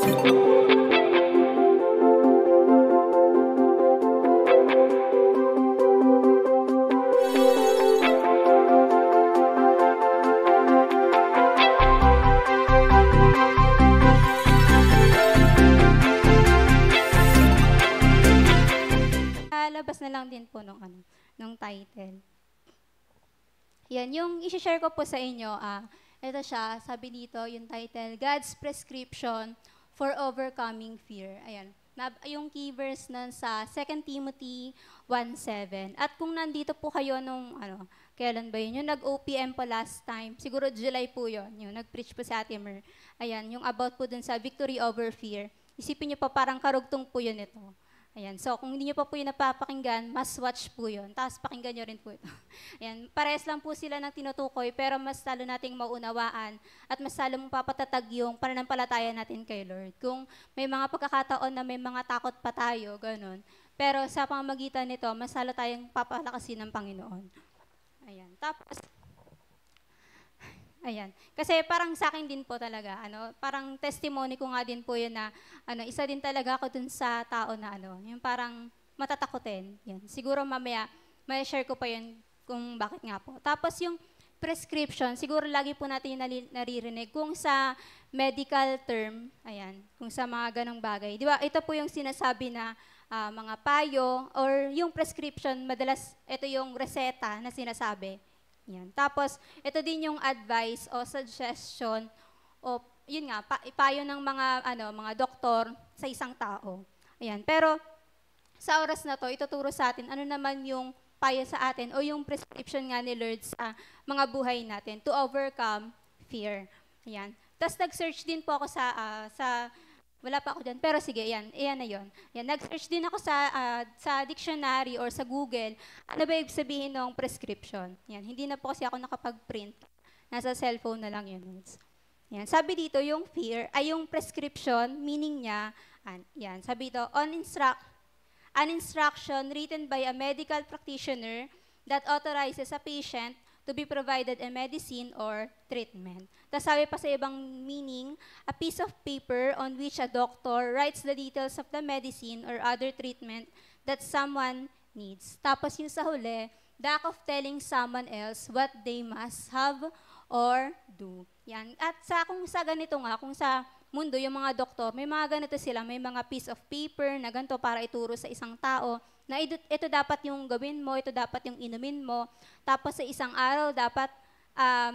Labas na lang din po nung title. Yan, yung i-share ko po sa inyo, ito siya, sabi dito, yung title, God's Prescription for Overcoming Fear. Ayan, yung key verse nun sa 2 Timothy 1:7. At kung nandito po kayo nung, kailan ba yun? Yung nag-OPM po last time, siguro July po yun, yung nag-preach po si Ate Mer. Ayan, yung about po dun sa Victory Over Fear. Isipin niyo po, parang karugtong po yun ito. Ayan, so kung hindi nyo pa po yung napapakinggan, mas watch po yun. Tapos pakinggan nyo rin po ito. Ayan, parehas lang po sila ng tinutukoy, pero mas lalo nating maunawaan at mas lalo mong papatatag yung pananampalataya natin kay Lord. Kung may mga pagkakataon na may mga takot pa tayo, ganun. Pero sa pamamagitan nito, mas lalo tayong papalakasin ng Panginoon. Ayan, tapos, ayan. Kasi parang sa akin din po talaga, parang testimony ko nga din po yun na, isa din talaga ako dun sa tao na, yung parang matatakotin. Yan. Siguro mamaya, may share ko pa yun kung bakit nga po. Tapos yung prescription, siguro lagi po natin yung naririnig. Kung sa medical term, ayan, kung sa mga ganong bagay. Di ba, ito po yung sinasabi na mga payo or yung prescription, madalas ito yung reseta na sinasabi. Yan. Tapos, ito din yung advice o suggestion o yun nga, ipayo ng mga doktor sa isang tao. Ayan. Pero, sa oras na to, ituturo sa atin ano naman yung payo sa atin o yung prescription nga ni Lord sa mga buhay natin to overcome fear. Ayan. Tapos, nag-search din po ako wala pa ako dyan, pero sige, yan na yun. Yan, nag-search din ako sa dictionary or sa Google, ano ba ibig sabihin ng prescription. Yan, hindi na po kasi ako nakapag-print. Nasa cellphone na lang yun. Yan, sabi dito, yung fear, ay yung prescription, meaning niya, yan, sabi dito, an instruction written by a medical practitioner that authorizes a patient to be provided a medicine or treatment. Tapos sabi pa sa ibang meaning, a piece of paper on which a doctor writes the details of the medicine or other treatment that someone needs. Tapos yung sa huli, the act of telling someone else what they must have or do. Yan. At kung sa ganito nga, kung sa mundo, yung mga doktor, may mga ganito sila, may mga piece of paper na ganito para ituro sa isang tao, na ito dapat yung gawin mo, ito dapat yung inumin mo. Tapos sa isang araw, dapat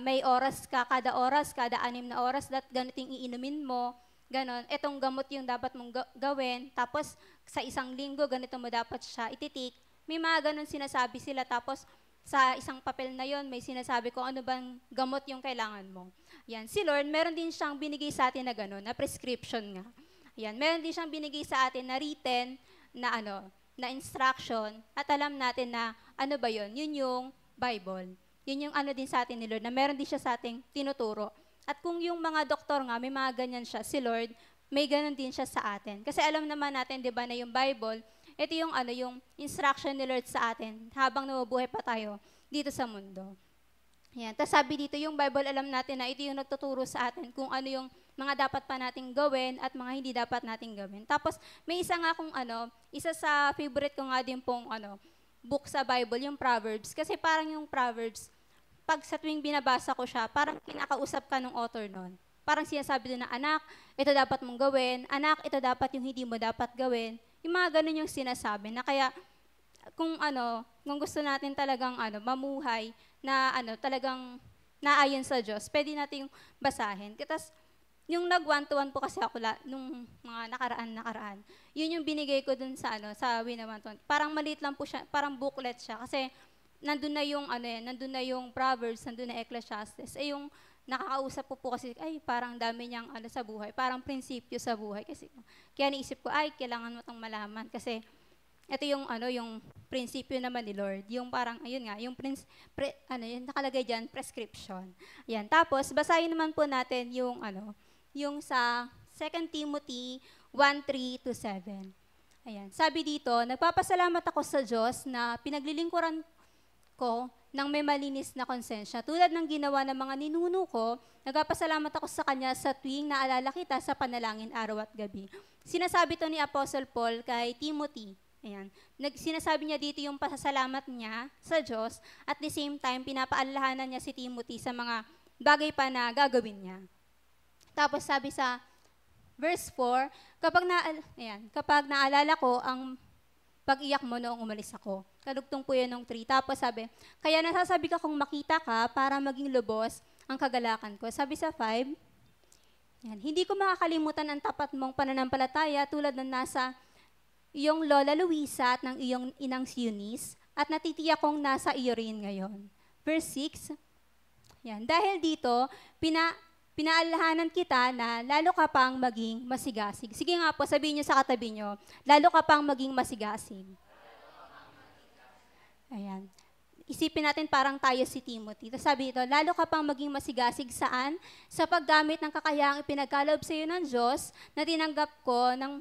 may oras ka, kada 6 na oras, ganito yung iinumin mo. Ganon. Itong gamot yung dapat mong gawin. Tapos sa isang linggo, ganito mo dapat siya ititik. May mga ganon sinasabi sila. Tapos sa isang papel na yon may sinasabi kung ano bang gamot yung kailangan mo. Yan. Si Lord, meron din siyang binigay sa atin na ganon, na prescription nga. Yan. Meron din siyang binigay sa atin na written na instruction, at alam natin na ano ba yun? Yun yung Bible. Yun yung din sa atin ni Lord, na meron din siya sa ating tinuturo. At kung yung mga doktor nga, may mga ganyan siya, si Lord, may ganun din siya sa atin. Kasi alam naman natin, di ba, na yung Bible, ito yung yung instruction ni Lord sa atin habang nabubuhay pa tayo dito sa mundo. Yan. Tapos sabi dito, yung Bible, alam natin na ito yung nagtuturo sa atin kung ano yung mga dapat pa nating gawin at mga hindi dapat nating gawin. Tapos, may isa nga kung isa sa favorite ko nga din pong book sa Bible, yung Proverbs. Kasi parang yung Proverbs, pag sa tuwing binabasa ko siya, parang kinakausap ka ng author nun. Parang sinasabi doon na, anak, ito dapat mong gawin. Anak, ito dapat yung hindi mo dapat gawin. Yung mga ganun yung sinasabi na kaya, kung gusto natin talagang mamuhay na talagang naayon sa Diyos, pwede nating basahin. Tapos, yung nag-1-to-1 po kasi ako nung mga nakaraan. Yun yung binigay ko dun sa Wina 1-to-1. Parang maliit lang po siya, parang booklet siya kasi nandun na yung nandun na yung Proverbs, nandun na Ecclesiastes. Yung nakakausap po kasi parang dami niyang sa buhay, parang prinsipyo sa buhay kasi kaya naisip ko kailangan mo tong malaman kasi ito yung yung prinsipyo naman ni Lord, yung parang ayun nga, yung yung nakalagay diyan prescription. Ayan, tapos basahin naman po natin yung yung sa 2 Timothy 1:3-7. Ayan, sabi dito, nagpapasalamat ako sa Diyos na pinaglilingkuran ko ng may malinis na konsensya. Tulad ng ginawa ng mga ninuno ko, nagpapasalamat ako sa Kanya sa tuwing naalala kita sa panalangin araw at gabi. Sinasabi to ni Apostle Paul kay Timothy. Ayan. Sinasabi niya dito yung pasasalamat niya sa Diyos at the same time, pinapaalahanan niya si Timothy sa mga bagay pa na gagawin niya. Tapos sabi sa verse 4, kapag naalala ko ang pag-iyak mo noong umalis ako. Kadugtong po yan ng 3. Tapos sabi, kaya nasasabi ka kung makita ka para maging lubos ang kagalakan ko. Sabi sa 5, yan, hindi ko makakalimutan ang tapat mong pananampalataya tulad ng nasa iyong Lola Luisa at ng iyong inang si Eunice at natitiyak kong nasa iyo rin ngayon. Verse 6, yan, dahil dito, pinaalahanan kita na lalo ka pang maging masigasig. Sige nga po, sabihin niyo sa katabi niyo, lalo ka pang maging masigasig. Ayan. Isipin natin parang tayo si Timothy. Tapos sabi ito, lalo ka pang maging masigasig saan? Sa paggamit ng kakayaang ipinagkaloob sa iyo ng Diyos na tinanggap ko ng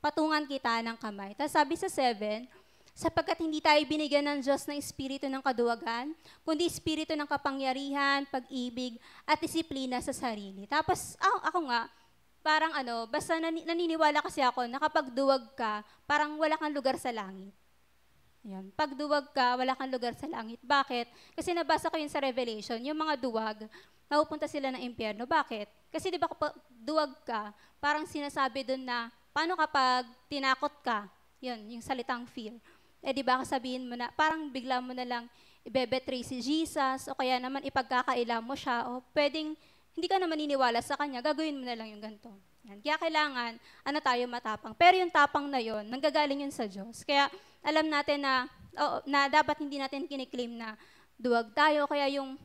patungan kita ng kamay. Tapos sabi sa 7, sapagkat hindi tayo binigyan ng Diyos ng espiritu ng kaduwagan, kundi espiritu ng kapangyarihan, pag-ibig, at disiplina sa sarili. Tapos ako nga, parang basta naniniwala kasi ako na kapag duwag ka, parang wala kang lugar sa langit. Yan. Pag duwag ka, wala kang lugar sa langit. Bakit? Kasi nabasa ko yun sa Revelation, yung mga duwag, napupunta sila ng impyerno. Bakit? Kasi di ba kapag duwag ka, parang sinasabi dun na, paano kapag tinakot ka? Yun, yung salitang fear. Di ba sabihin mo na, parang bigla mo na lang ibebetray si Jesus, o kaya naman ipagkakaila mo siya, o pwedeng hindi ka na maniniwala sa Kanya, gagawin mo na lang yung ganito. Yan. Kaya kailangan, tayo matapang. Pero yung tapang na yon, nanggagaling yun sa Diyos. Kaya alam natin na dapat hindi natin kiniklaim na duwag tayo, kaya yung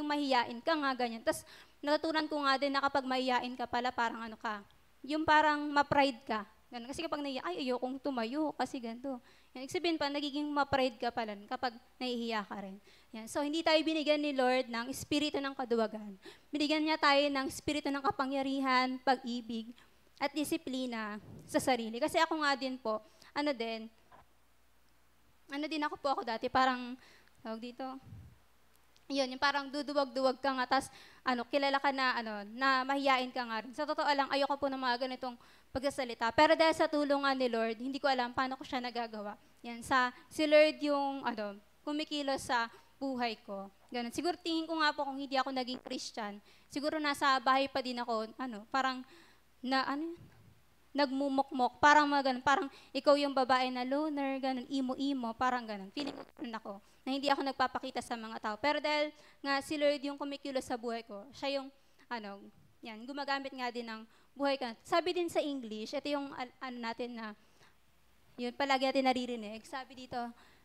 mahiyain ka nga, ganyan. Tapos natutunan ko nga din na kapag mahiyain ka pala, parang yung parang ma-pride ka. Ganun. Kasi kapag ayokong tumayo, kasi ganito. Yan, sabihin pa, nagiging ma-pride ka pala kapag nahihiya ka rin. Yan. So, hindi tayo binigyan ni Lord ng espiritu ng kaduwagan. Binigyan niya tayo ng espiritu ng kapangyarihan, pag-ibig, at disiplina sa sarili. Kasi ako nga din po, ako po ako dati, parang, tawag dito, yun, yung parang duduwag-duwag ka nga, tas kilala ka na, na mahiyain ka nga rin. Sa totoo lang, ayoko po ng mga ganitong pagsasalita. Pero dahil sa tulungan ni Lord, hindi ko alam paano ko siya nagagawa. Yan, si Lord yung, kumikilos sa buhay ko. Ganun. Siguro tingin ko nga po kung hindi ako naging Christian, siguro nasa bahay pa din ako, parang, nagmumukmok, parang ganun, parang ikaw yung babae na loner, ganun, imo-imo, parang ganun. Feeling ko ganun ako, na hindi ako nagpapakita sa mga tao. Pero dahil nga si Lord yung kumikilos sa buhay ko, siya yung, yan, gumagamit nga din ng buhay ko. Sabi din sa English, ito yung, natin na, yun, palagi natin naririnig. Sabi dito,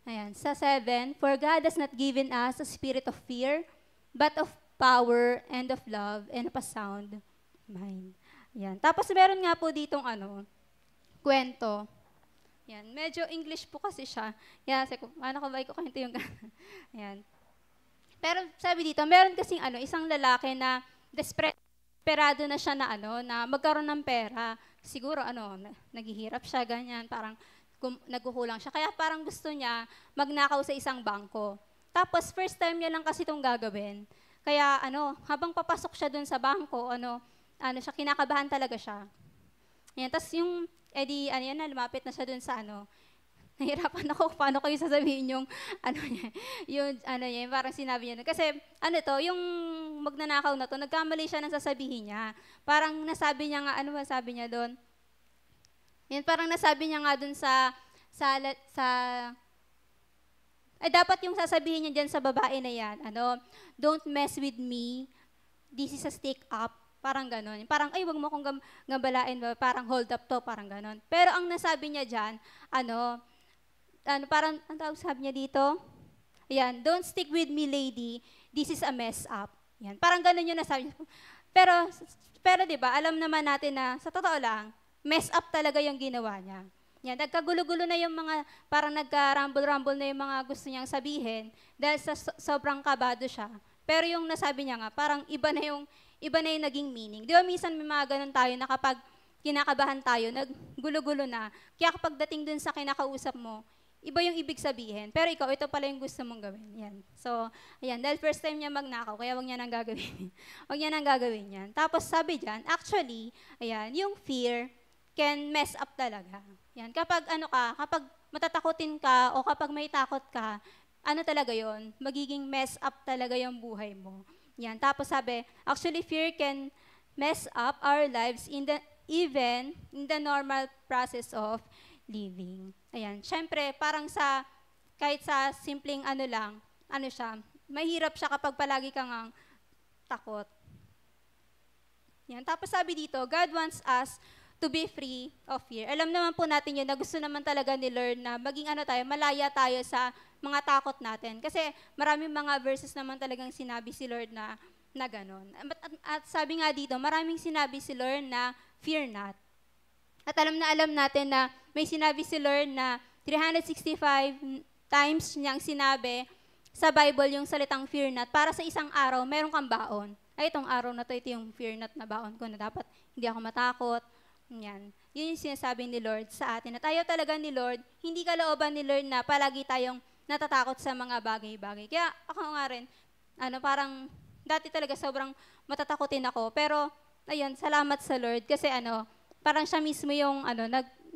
ayan, sa 7, for God has not given us a spirit of fear, but of power and of love and of a sound mind. Yan. Tapos meron nga po ditong kwento. Yan. Medyo English po kasi siya. Yan, paano ko ba ikukwento yung yan. Pero sabi dito, meron kasing isang lalaki na desperado na siya na magkaroon ng pera. Siguro naghihirap siya, ganyan, parang nagkukulang siya. Kaya parang gusto niya magnakaw sa isang bangko. Tapos first time niya lang kasi itong gagawin. Kaya habang papasok siya dun sa bangko, siya, kinakabahan talaga siya. Yan, tapos yung, lumapit na siya dun sa nahirapan ako, paano kayo sasabihin yung, parang sinabi niya. Kasi, yung magnanakaw na to, nagkamali siya ng sasabihin niya. Parang nasabi niya nga, sabi niya doon? Yan, parang nasabi niya nga doon dapat yung sasabihin niya dyan sa babae na yan, don't mess with me, this is a stick up. Parang ganon. Parang, wag mo akong gambalain, parang hold up to, parang ganon. Pero ang nasabi niya dyan, parang, ang tawag sabi niya dito? Ayan, don't stick with me, lady, this is a mess up. Yan, parang ganon yung nasabi niya. Pero di ba, alam naman natin na, sa totoo lang, mess up talaga yung ginawa niya. Yan, nagkagulo-gulo na yung mga, parang nagka-rumble-rumble na yung mga gusto niyang sabihin dahil sa sobrang kabado siya. Pero yung nasabi niya nga, parang iba na yung naging meaning. Di ba minsan may mga ganun tayo na kapag kinakabahan tayo, naggulo-gulo na. Kaya kapag dating dun sa kinakausap mo, iba yung ibig sabihin. Pero ikaw, ito pala yung gusto mong gawin. Yan. So, ayan, dahil first time niya magnakaw, kaya wag niya nang gagawin. Wag niya nang gagawin yan. Tapos sabi dyan, actually, ayan, yung fear can mess up talaga. Yan. Kapag kapag matatakotin ka o kapag may takot ka, ano talaga yon, magiging mess up talaga yung buhay mo. Yan. Tapos sabi, actually fear can mess up our lives even in the normal process of living. Ayan. Syempre, parang kahit sa simpleng mahirap siya kapag palagi kang takot. Yan. Tapos sabi dito, God wants us to be free of fear. Alam naman po natin yun na gusto naman talaga ni Lord na maging malaya tayo sa mga takot natin. Kasi maraming mga verses naman talagang sinabi si Lord na gano'n. At sabi nga dito, maraming sinabi si Lord na fear not. At alam natin na may sinabi si Lord na 365 times niyang sinabi sa Bible yung salitang fear not. Para sa isang araw, meron kang baon. Ay, itong araw na to, ito yung fear not na baon ko na dapat hindi ako matakot. Yan. Yun yung sinasabi ni Lord sa atin. At ayaw talaga ni Lord, hindi kalooban ni Lord na palagi tayong natatakot sa mga bagay-bagay. Kaya ako nga rin, parang dati talaga sobrang matatakotin ako. Pero, ayun, salamat sa Lord kasi parang siya mismo yung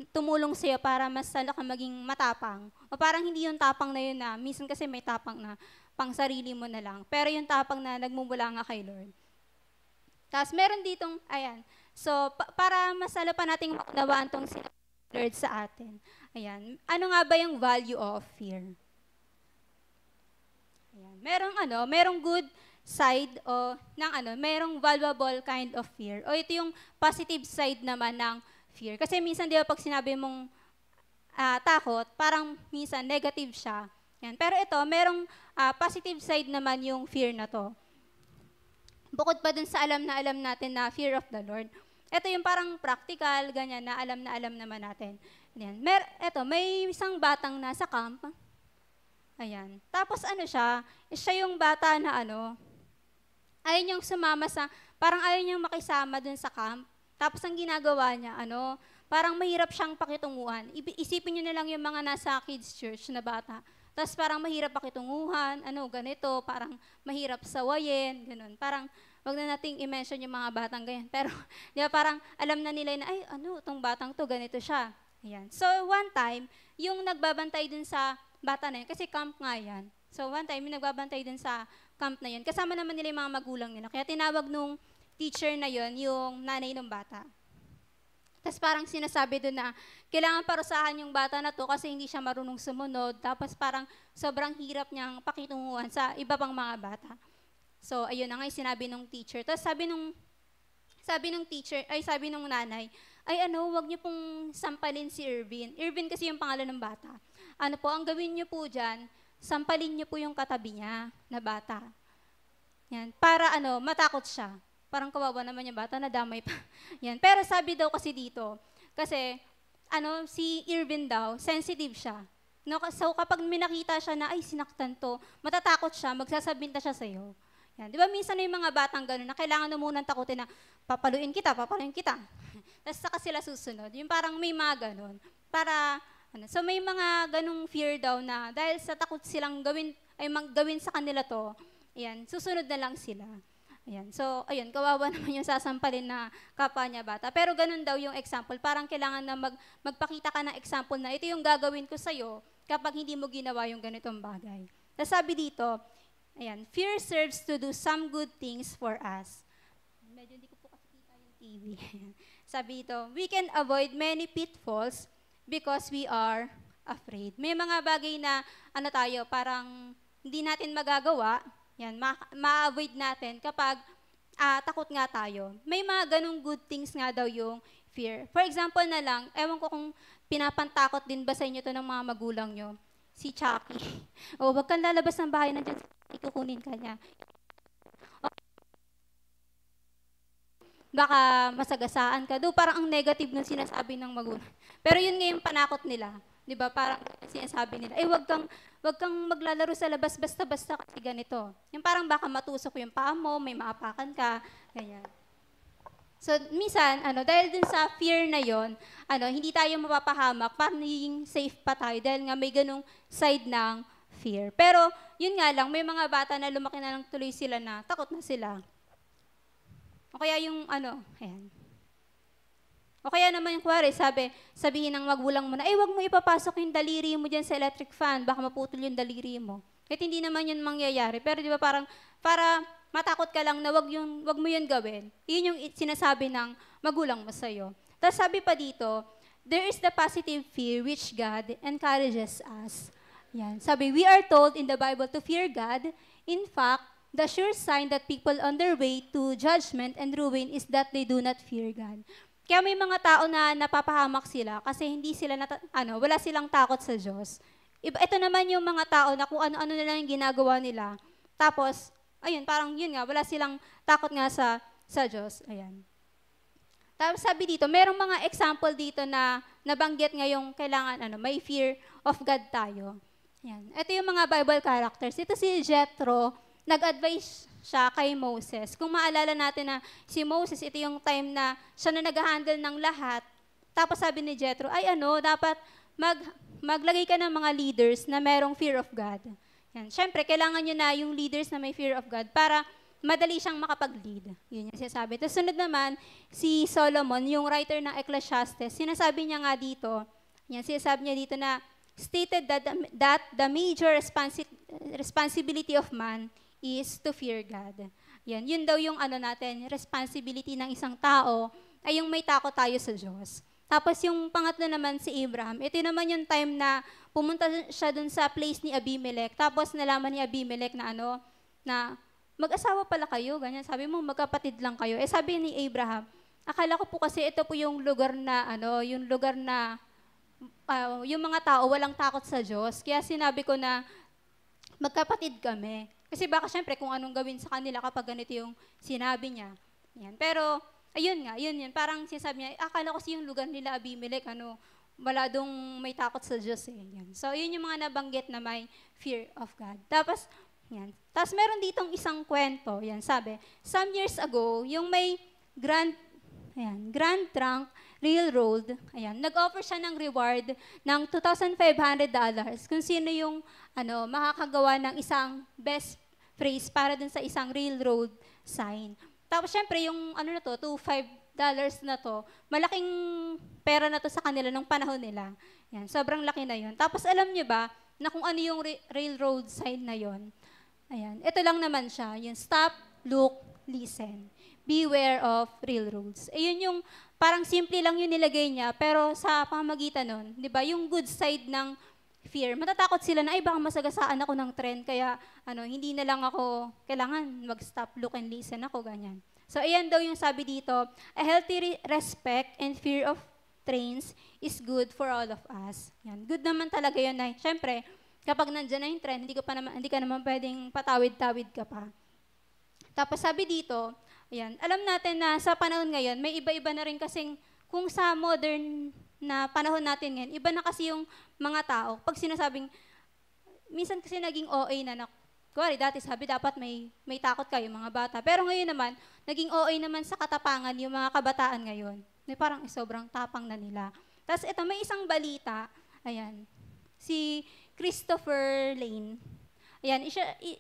tumulong sa'yo para mas ka maging matapang. O parang hindi yung tapang na yun na, minsan kasi may tapang na pang sarili mo na lang. Pero yung tapang na nagmumula nga kay Lord. Tapos meron ditong, ayan, so para mas pa nating maunawaan tong sinabi ni Lord sa atin. Ayan, ano nga ba yung value of fear? Ayan, merong good side o merong valuable kind of fear. O ito yung positive side naman ng fear. Kasi minsan, di ba, pag sinabi mong takot, parang minsan negative siya. Yan. Pero ito, merong positive side naman yung fear na to. Bukod pa dun sa alam natin na fear of the Lord. Ito yung parang practical, ganyan, na alam naman natin. Yan. May isang batang nasa camp. Ayan. Tapos siya yung bata na ayaw niyang sumama parang ayaw niyang makisama dun sa camp. Tapos ang ginagawa niya, parang mahirap siyang pakitunguhan. Isipin niyo na lang yung mga nasa kids church na bata. Tapos parang mahirap pakitunguhan, ganito, parang mahirap sawayin, ganun. Parang, wag na nating i-mention yung mga batang ganyan. Pero, di ba, parang alam na nila na, itong batang to, ganito siya. Ayan. So, one time, yung nagbabantay dun sa bata na yun, kasi camp nga yan. So, one time, yung nagbabantay dun sa camp na yun, kasama naman nila yung mga magulang nila. Kaya tinawag nung teacher na yun, yung nanay ng bata. Tapos parang sinasabi doon na kailangan parusahan yung bata na to kasi hindi siya marunong sumunod. Tapos parang sobrang hirap niyang pakitunguhan sa iba pang mga bata. So, ayun na nga yung sinabi ng teacher. Tapos sabi nung nanay, wag niyo pong sampalin si Irvin. Irvin kasi yung pangalan ng bata. Ang gawin niyo po dyan, sampalin niyo po yung katabi niya na bata. Yan, para matakot siya. Parang kawawa naman yung bata, nadamay pa. Yan. Pero sabi daw kasi dito, kasi si Irvin daw, sensitive siya. So kapag may nakita siya na, sinaktan to, matatakot siya, magsasabinta siya sa'yo. Yan. Di ba minsan yung mga batang gano'n na kailangan mo munang takutin na, papaluin kita. Tapos saka sila susunod. Yung parang may mga gano'n. So may mga ganong fear daw na dahil sa takot silang gawin sa kanila to, ayan, susunod na lang sila. Ayan. So, ayun, kawawa naman yung sasampalin na kapwa niya bata. Pero ganun daw yung example. Parang kailangan na magpakita ka ng example na ito yung gagawin ko sa'yo kapag hindi mo ginawa yung ganitong bagay. Tapos sabi dito, ayan, fear serves to do some good things for us. Medyo hindi ko po kasi kita yung TV. Sabi dito, we can avoid many pitfalls because we are afraid. May mga bagay na parang hindi natin magagawa. Yan, ma-avoid natin kapag takot nga tayo. May mga ganong good things nga daw yung fear. For example na lang, ewan ko kung pinapantakot din ba sa inyo to ng mga magulang nyo, si Chucky. Wag kang lalabas ng bahay, nandiyan ikukunin ka niya. Baka masagasaan ka. Parang ang negative ng sinasabi ng magulang. Pero yun nga yung panakot nila. Di ba? Parang sinasabi nila, wag kang maglalaro sa labas basta-basta kasi ganito. Yung parang baka matusok yung paa mo, may maapakan ka, ganyan. So, minsan, dahil dun sa fear na yon, hindi tayo mapapahamak, parang naging safe pa tayo dahil nga may ganung side ng fear. Pero, yun nga lang, may mga bata na lumaki na lang tuloy sila na takot na sila. O kaya yung, ayan. O kaya naman yung kuwari, sabihin ng magulang mo na, wag mo ipapasok yung daliri mo dyan sa electric fan, baka maputol yung daliri mo. Kahit hindi naman yun mangyayari. Pero di ba parang, para matakot ka lang na wag mo yun gawin. Yun yung sinasabi ng magulang mo sa'yo. Tapos sabi pa dito, there is the positive fear which God encourages us. Yan. Sabi, we are told in the Bible to fear God. In fact, the sure sign that people on their way to judgment and ruin is that they do not fear God. Kaya may mga tao na napapahamak sila kasi hindi sila, wala silang takot sa Diyos. Ito naman yung mga tao na kung ano-ano na lang yung ginagawa nila. Tapos, ayun, parang yun nga, wala silang takot nga sa Diyos. Ayan. Tapos sabi dito, merong mga example dito na nabanggit ngayong kailangan, may fear of God tayo. Ayan. Ito yung mga Bible characters. Ito si Jethro, nag-advise siya kay Moses. Kung maalala natin na si Moses, ito yung time na siya na nag-handle ng lahat. Tapos sabi ni Jethro, dapat maglagay ka ng mga leaders na merong fear of God. Yan. Siyempre, kailangan nyo na yung leaders na may fear of God para madali siyang makapag-lead. Yun yung sinasabi. Tapos sunod naman, si Solomon, yung writer ng Ecclesiastes, sinasabi niya nga dito, sinasabi niya dito na stated that the major responsibility of man is to fear God. Yun daw yung responsibility ng isang tao ay yung may takot tayo sa Diyos. Tapos yung pangatlo naman si Abraham, ito naman yung time na pumunta siya dun sa place ni Abimelech. Tapos nalaman ni Abimelech na na mag-asawa pala kayo, ganyan. Sabi mo, magkapatid lang kayo. Sabi ni Abraham, akala ko po kasi ito po yung lugar na, yung mga tao walang takot sa Diyos. Kaya sinabi ko na magkapatid kami. Kasi baka syempre kung anong gawin sa kanila kapag ganito yung sinabi niya. Yan. Pero, ayun nga, yun. Parang sinasabi niya, akala ko yung lugar nila Abimelech, wala dong may takot sa Diyos eh. Yan. So, yun yung mga nabanggit na may fear of God. Tapos, meron ditong isang kwento. Yan, sabi, some years ago, yung may Grand Trunk Railroad, nag-offer siya ng reward ng $2,500 kung sino yung makakagawa ng isang best phrase para dun sa isang railroad sign. Tapos syempre yung $5 na to, malaking pera na to sa kanila nung panahon nila. Yan, sobrang laki na yon. Tapos alam niyo ba na kung ano yung railroad sign na yon? Ayan, ito lang naman siya, yung stop, look, listen. Beware of railroads. Yun yung parang simple lang yung nilagay niya, pero sa pamamagitan nun, di ba, yung good side ng fear, matatakot sila na, baka masagasaan ako ng trend, kaya hindi na lang ako, kailangan mag-stop, look, and listen ako, ganyan. So, ayan daw yung sabi dito, a healthy respect and fear of trains is good for all of us. Yan. Good naman talaga yun na, syempre, kapag nandyan na yung trend, hindi ka naman pwedeng patawid-tawid ka pa. Tapos sabi dito, ayan, alam natin na sa panahon ngayon, may iba-iba na rin kasing, kung sa modern na panahon natin ngayon, iba na kasi yung mga tao. Pag sinasabing, minsan kasi naging OA na, kuwari, dati sabi dapat may takot kayo, mga bata. Pero ngayon naman, naging OA naman sa katapangan yung mga kabataan ngayon. May parang sobrang tapang na nila. Tapos ito, may isang balita, ayan, si Christopher Lane. Ayan,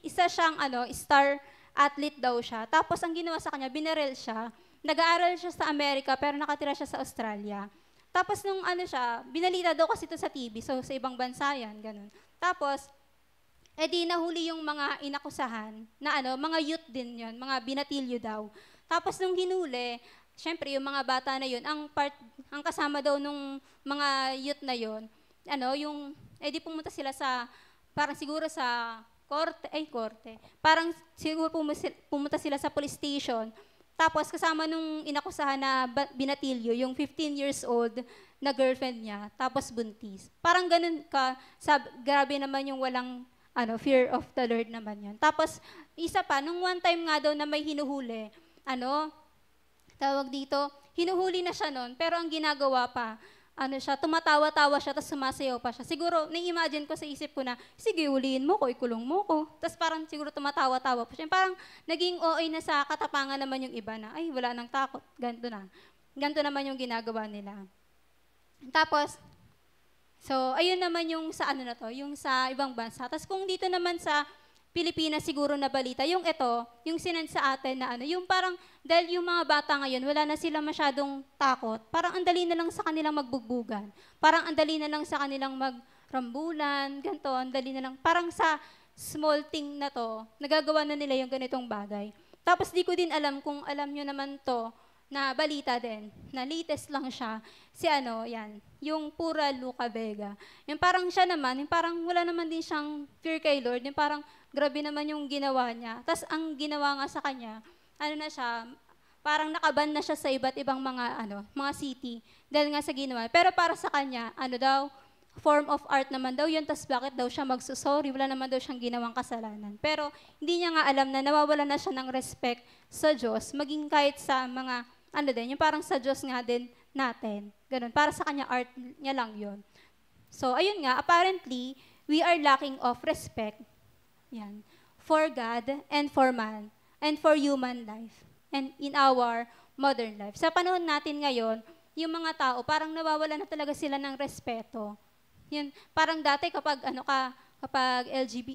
isa siyang star athlete daw siya. Tapos ang ginawa sa kanya, binaril siya. Nag-aaral siya sa Amerika pero nakatira siya sa Australia. Tapos nung binalita daw kasi ito sa TV, so sa ibang bansa yan, ganun. Tapos, edi nahuli yung mga inakusahan na mga youth din yon, mga binatilyo daw. Tapos nung hinuli, syempre yung mga bata na yon, ang kasama daw nung mga youth na yon, edi pumunta sila parang siguro sa korte. Parang siguro pumunta sila sa police station. Tapos kasama nung inakusahan na binatilyo, yung 15 years old na girlfriend niya, tapos buntis. Parang ganun grabe naman yung walang fear of the Lord naman yun. Tapos isa pa, nung one time nga daw na may hinuhuli, tawag dito, hinuhuli na siya nun, pero ang ginagawa pa, ano siya, tumatawa-tawa siya, tapos sumasayaw pa siya. Siguro, na-imagine ko sa isip ko na, sige, huliin mo ko, ikulong mo ko. Tapos parang siguro tumatawa-tawa pa siya. Parang naging OA na sa katapangan naman yung iba na, ay, wala nang takot, ganito na. Ganito naman yung ginagawa nila. Tapos, so, ayun naman yung sa ano na to, yung sa ibang bansa. Tapos kung dito naman sa Pilipinas siguro na balita, yung ito, yung sinend sa atin na ano, yung parang, dahil yung mga bata ngayon, wala na sila masyadong takot, parang andali na lang sa kanilang magbugbugan. Parang andali na lang sa kanilang magrambulan, ganito, andali na lang. Parang sa small thing na to, nagagawa na nila yung ganitong bagay. Tapos di ko din alam kung alam nyo naman to, na balita din, na latest lang siya, si ano, yan, yung Pura Luca Vega. Yung parang siya naman, yung parang wala naman din siyang fear kay Lord, yung parang grabe naman yung ginawa niya. Tapos ang ginawa nga sa kanya, ano na siya, parang nakaban na siya sa iba't ibang mga, ano, mga city, dahil nga sa ginawa. Pero para sa kanya, ano daw, form of art naman daw yun, tapos bakit daw siya magsusorry, wala naman daw siyang ginawang kasalanan. Pero hindi niya nga alam na nawawala na siya ng respect sa Diyos, maging kahit sa mga ano din, yung parang sa Diyos nga din natin. Ganun. Para sa kanya, art niya lang yun. So, ayun nga, apparently, we are lacking of respect. Yan. For God and for man and for human life and in our modern life. Sa panahon natin ngayon, yung mga tao, parang nawawala na talaga sila ng respeto. Yan. Parang dati kapag, kapag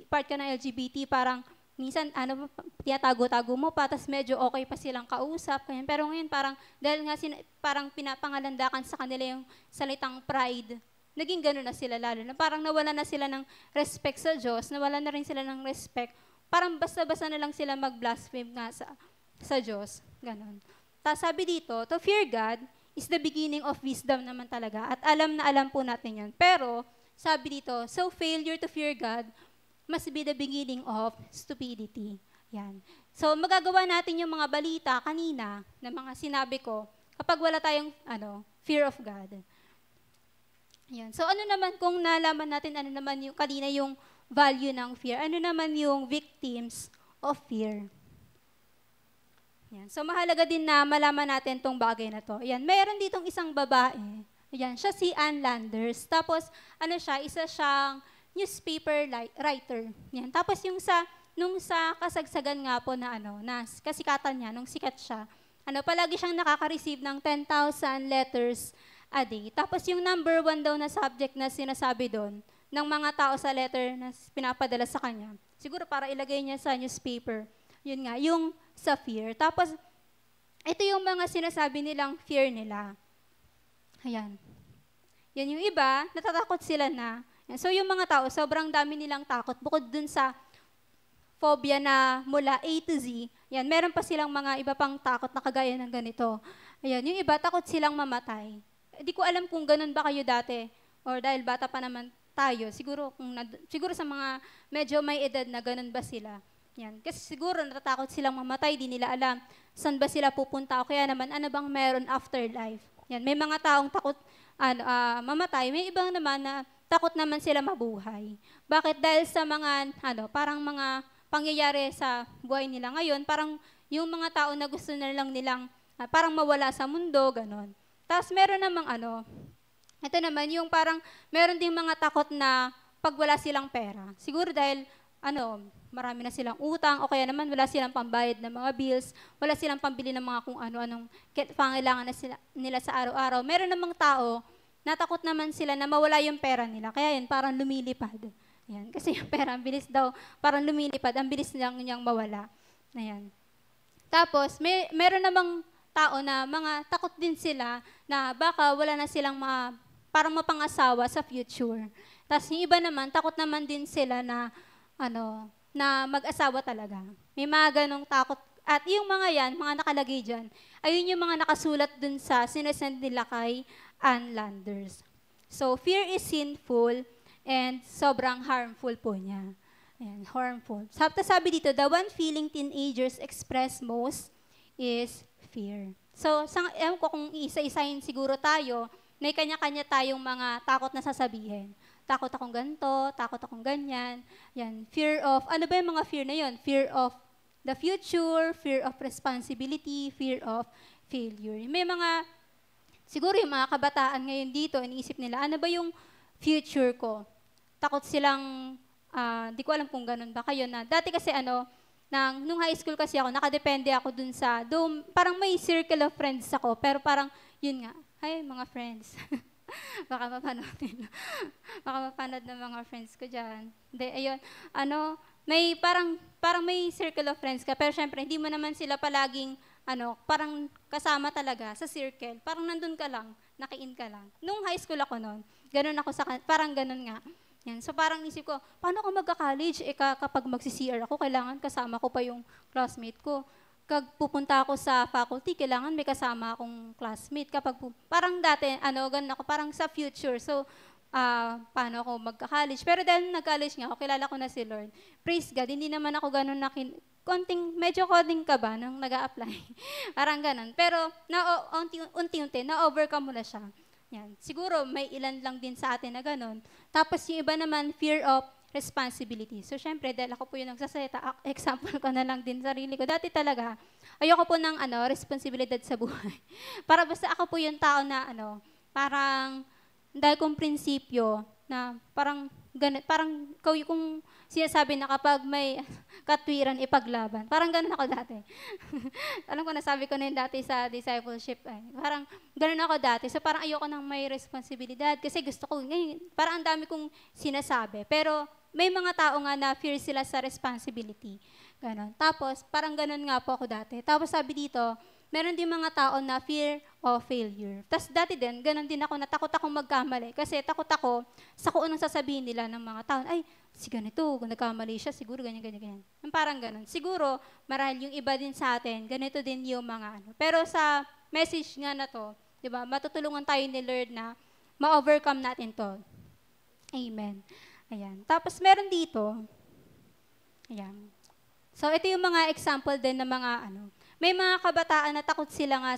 part ka ng LGBT, parang minsan, tiyatago-tago mo pa, tapos medyo okay pa silang kausap. Kaya, pero ngayon, parang, dahil nga parang pinapangalandakan sa kanila yung salitang pride, naging gano'n na sila lalo. Na parang nawala na sila ng respect sa Diyos, nawala na rin sila ng respect. Parang basta-basta na lang sila mag-blaspheme nga sa Diyos. Gano'n. Tapos sabi dito, to fear God is the beginning of wisdom naman talaga. At alam na alam po natin yun. Pero, sabi dito, so failure to fear God must be the beginning of stupidity. Yan. So, magagawa natin yung mga balita kanina na mga sinabi ko kapag wala tayong fear of God. Yan. So, ano naman kung nalaman natin ano naman yung kanina yung value ng fear? Ano naman yung victims of fear? Yan. So, mahalaga din na malaman natin tong bagay na to. Yan. Mayroon ditong isang babae. Yan. Siya si Ann Landers. Tapos, isa siyang newspaper writer. Yan. Tapos nung sa kasagsagan nga po na na kasikatan niya, nung sikat siya, palagi siyang nakaka-receive ng 10,000 letters a day. Tapos yung number 1 daw na subject na sinasabi doon ng mga tao sa letter na pinapadala sa kanya, siguro para ilagay niya sa newspaper, yun nga, yung sa fear. Tapos, ito yung mga sinasabi nilang fear nila. Ayan. Yan yung iba, natatakot sila na. So yung mga tao, sobrang dami nilang takot. Bukod dun sa phobia na mula A to Z, yan, meron pa silang mga iba pang takot na kagaya ng ganito. Ayan, yung iba, takot silang mamatay. Di ko alam kung ganun ba kayo dati, or dahil bata pa naman tayo, siguro sa mga medyo may edad na ganun ba sila. Yan. Kasi siguro natatakot silang mamatay, di nila alam saan ba sila pupunta, o kaya naman, ano bang meron afterlife. Yan. May mga taong takot mamatay, may ibang naman na takot naman sila mabuhay. Bakit? Dahil sa mga, parang mga pangyayari sa buhay nila ngayon, parang yung mga tao na gusto na lang nilang, parang mawala sa mundo, ganon. Tapos meron namang ito naman, yung parang, meron ding mga takot na pag wala silang pera. Siguro dahil, marami na silang utang, o kaya naman wala silang pambayad ng mga bills, wala silang pambili ng mga kung ano-anong pangailangan na nila sa araw-araw. Meron namang tao, natakot naman sila na mawala yung pera nila. Kaya yun, parang lumilipad. Ayan. Kasi yung pera, ang bilis daw, parang lumilipad, ang bilis lang niyang mawala. Ayan. Tapos, meron namang tao na mga takot din sila na baka wala na silang parang mapangasawa sa future. Tapos yung iba naman, takot naman din sila na, na mag-asawa talaga. May mga ganong takot. At yung mga yan, mga nakalagay dyan, ayun yung mga nakasulat dun sa sinesend nila kay Ann Landers. So, fear is sinful and sobrang harmful po niya. Ayan, harmful. Sabi dito, the one feeling teenagers express most is fear. So, ewan ko kung isa-isahin siguro tayo, may kanya-kanya tayong mga takot na sasabihin. Takot akong ganito, takot akong ganyan. Yan, fear of, ano ba yung mga fear na yun? Fear of the future, fear of responsibility, fear of failure. May mga Siguro yung mga kabataan ngayon dito, iniisip nila, ano ba yung future ko? Takot silang, di ko alam kung ganun ba kayo na. Dati kasi nung high school kasi ako, nakadepende ako dun parang may circle of friends ako, pero parang, yun nga, hi mga friends. Baka mapanood nila. Baka mapanood ng mga friends ko dyan. Hindi, ayun, may parang may circle of friends ka, pero syempre, hindi mo naman sila palaging, parang kasama talaga sa circle. Parang nandun ka lang, nakiin ka lang. Nung high school ako noon, ganun ako parang ganun nga. Yan. So parang isip ko, paano ako magka-college? Kapag magsi-CR ako, kailangan kasama ko pa yung classmate ko. Kapag pupunta ako sa faculty, kailangan may kasama akong classmate. Parang dati, ganun ako, parang sa future. So, paano ako magka-college? Pero dahil nag-college nga ako, kilala ko na si Lord. Praise God, hindi naman ako ganun medyo coding ka ba nung nag-a-apply? Parang ganun. Pero, unti-unti, na-overcome mo na siya. Yan. Siguro, may ilan lang din sa atin na ganun. Tapos, yung iba naman, fear of responsibility. So, syempre, dahil ako po yung nagsasalita, example ko na lang din sarili ko. Dati talaga, ayoko po ng responsibilidad sa buhay. Para basta ako po yung tao na, parang, dahil kong prinsipyo, na parang kung sinasabi na kapag may katwiran, ipaglaban. Parang ganun ako dati. Alam ko, nasabi ko na yun dati sa discipleship. Parang ganun ako dati. So parang ayoko nang may responsibilidad kasi gusto ko, parang ang dami kong sinasabi. Pero may mga tao nga na fear sila sa responsibility. Ganon. Tapos, parang ganun nga po ako dati. Tapos sabi dito, meron din mga tao na fear of failure. Tapos dati din, ganun din ako, natakot akong magkamali. Kasi takot ako sa kung anong sasabihin nila ng mga tao. Ay, si ganito, kung nagkamali siya, siguro ganyan. Parang ganun. Siguro, marahil yung iba din sa atin, ganito din yung mga Pero sa message nga na to, di ba, matutulungan tayo ni Lord na ma-overcome natin to. Amen. Ayan. Tapos meron dito, ayan. So ito yung mga example din ng mga may mga kabataan na takot sila nga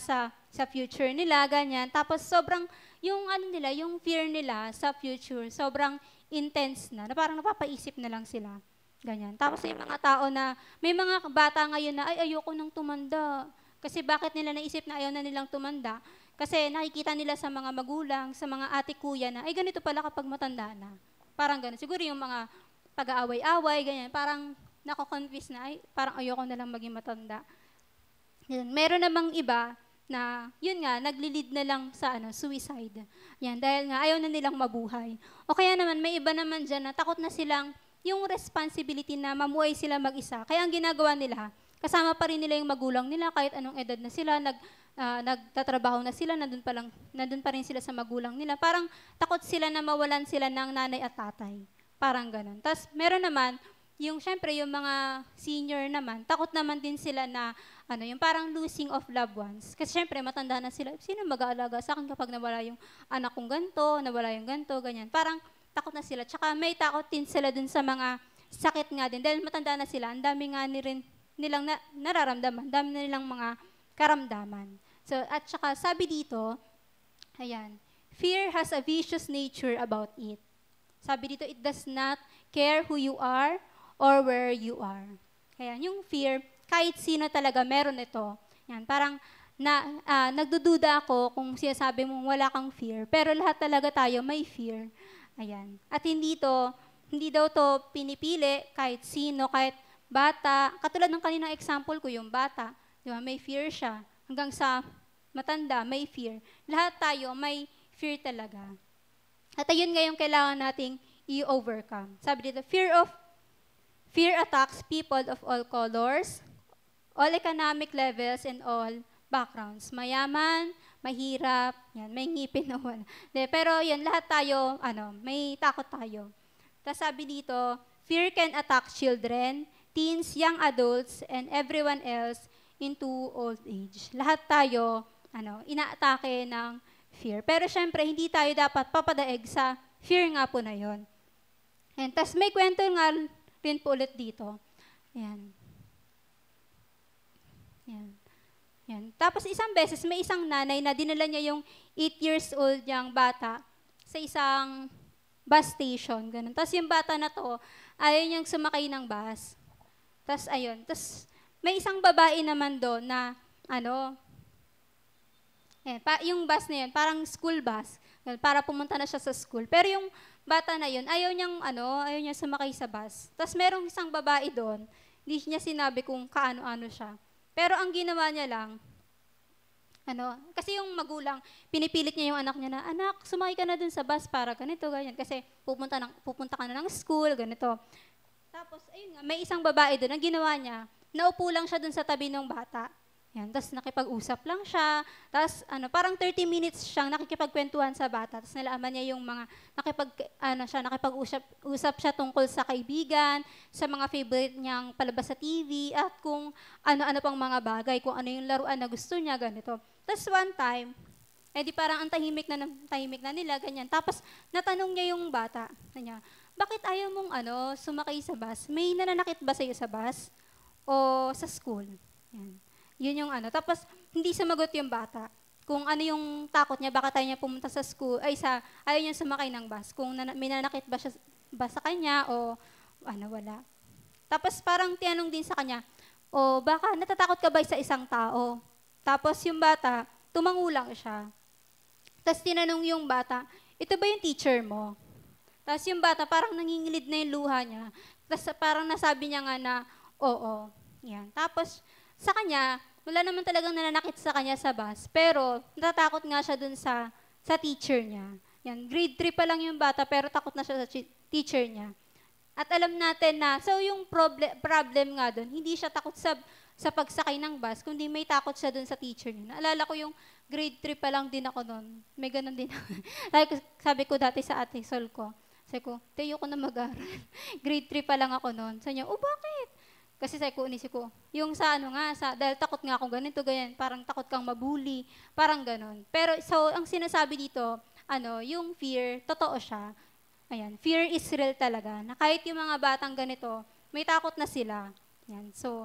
sa future nila, ganyan. Tapos sobrang, yung nila, yung fear nila sa future, sobrang intense na parang napapaisip na lang sila. Ganyan. Tapos yung mga tao na, may mga bata ngayon na, ay, ayoko nang tumanda. Kasi bakit nila naisip na ayaw na nilang tumanda? Kasi nakikita nila sa mga magulang, sa mga ate kuya na, ay ganito pala kapag matanda na. Parang ganun. Siguro yung mga pag-aaway-away, ganyan. Parang nako-confuse na, ay, parang ayoko na lang maging matanda. Yan. Meron namang iba na, yun nga, nagli-lead na lang sa suicide. Yan, dahil nga ayaw na nilang mabuhay. O kaya naman, may iba naman dyan na takot na silang yung responsibility na mamuhay sila mag-isa. Kaya ang ginagawa nila, kasama pa rin nila yung magulang nila kahit anong edad na sila, nagtatrabaho na sila, nandun pa rin sila sa magulang nila. Parang takot sila na mawalan sila ng nanay at tatay. Parang ganun. Tapos meron naman, syempre yung mga senior naman, takot naman din sila na, yung parang losing of loved ones. Kasi syempre matanda na sila, sino mag-aalaga sa akin kapag nawala yung anak kong ganito, nawala yung ganito, ganyan. Parang takot na sila. Tsaka may takot din sila dun sa mga sakit nga din. Dahil matanda na sila, ang dami nga nilang nararamdaman, dami na nilang mga karamdaman. So, at saka sabi dito, ayan, fear has a vicious nature about it. Sabi dito, it does not care who you are or where you are. Kaya yung fear, kahit sino talaga meron ito. Yan, parang nagdududa ako kung sinasabi mong wala kang fear, pero lahat talaga tayo may fear. Ayan. At hindi daw to pinipili kahit sino, kahit bata. Katulad ng kaninang example ko, yung bata, di ba, may fear siya. Hanggang sa matanda, may fear. Lahat tayo may fear talaga. At ayun nga yung kailangan nating i-overcome. Sabi dito, fear attacks people of all colors, all economic levels, and all backgrounds. Mayaman, mahirap, yan, may ngipin na wala. Pero yan, lahat tayo, may takot tayo. Tapos sabi dito, fear can attack children, teens, young adults, and everyone else into old age. Lahat tayo, inaatake ng fear. Pero syempre, hindi tayo dapat papadaig sa fear nga po na yon. And tas may kwento nga rin po ulit dito. Ayan. Ayan. Ayan. Tapos isang beses, may isang nanay na dinala niya yung 8 years old niyang bata sa isang bus station. Ganun. Tapos yung bata na to, ayaw niyang sumakay ng bus. Tapos ayun. Tapos may isang babae naman doon na, Ayan, yung bus na yun, parang school bus, para pumunta na siya sa school. Pero yung bata na yun, ayaw niya sumakay sa bus. Tapos merong isang babae doon, hindi niya sinabi kung kaano-ano siya. Pero ang ginawa niya lang, kasi yung magulang, pinipilit niya yung anak niya na, anak, sumakay ka na dun sa bus para ganito, ganyan. Kasi pupunta ka na ng school, ganito. Tapos, ayun nga, may isang babae doon, ang ginawa niya, naupo lang siya dun sa tabi ng bata. Yan, tapos nakipag-usap lang siya. Tapos, parang 30 minutes siyang nakikipagkwentuhan sa bata. Tapos nalaman niya yung mga, nakipag-usap siya tungkol sa kaibigan, sa mga favorite niyang palabas sa TV, at kung ano-ano pang mga bagay, kung ano yung laruan na gusto niya, ganito. Tapos one time, di parang ang tahimik na nila, ganyan. Tapos, natanong niya yung bata, niya, bakit ayaw mong sumakay sa bus? May nananakit ba sa'yo sa bus? O sa school? Yan. Yun yung Tapos, hindi sumagot yung bata. Kung ano yung takot niya, baka tayo niya pumunta sa school, ayaw niya sumakay ng bus. Kung may nanakit ba sa kanya o wala. Tapos parang tinanong din sa kanya, baka natatakot ka ba sa isang tao? Tapos yung bata, tumangulang siya. Tapos tinanong yung bata, ito ba yung teacher mo? Tapos yung bata, parang nangingilid na yung luha niya. Tapos parang nasabi niya nga na, oo. Yan. Tapos, sa kanya, wala naman talagang nananakit sa kanya sa bus, pero natatakot nga siya dun sa teacher niya. Yan, grade 3 pa lang yung bata, pero takot na siya sa teacher niya. At alam natin na, so yung problem nga dun, hindi siya takot sa pagsakay ng bus, kundi may takot siya dun sa teacher niya. Naalala ko yung grade 3 pa lang din ako nun. May ganun din ako. Sabi ko dati sa ate Sol ko, sabi ko, tayo ko na mag-aral. Grade 3 pa lang ako nun. Sabi niya, bakit? Kasi inisip ko, yung dahil takot nga ako ganito, ganyan, parang takot kang mabully, parang ganon. Pero, so, ang sinasabi dito, yung fear, totoo siya. Ayan, fear is real talaga, na kahit yung mga batang ganito, may takot na sila. Yan, so,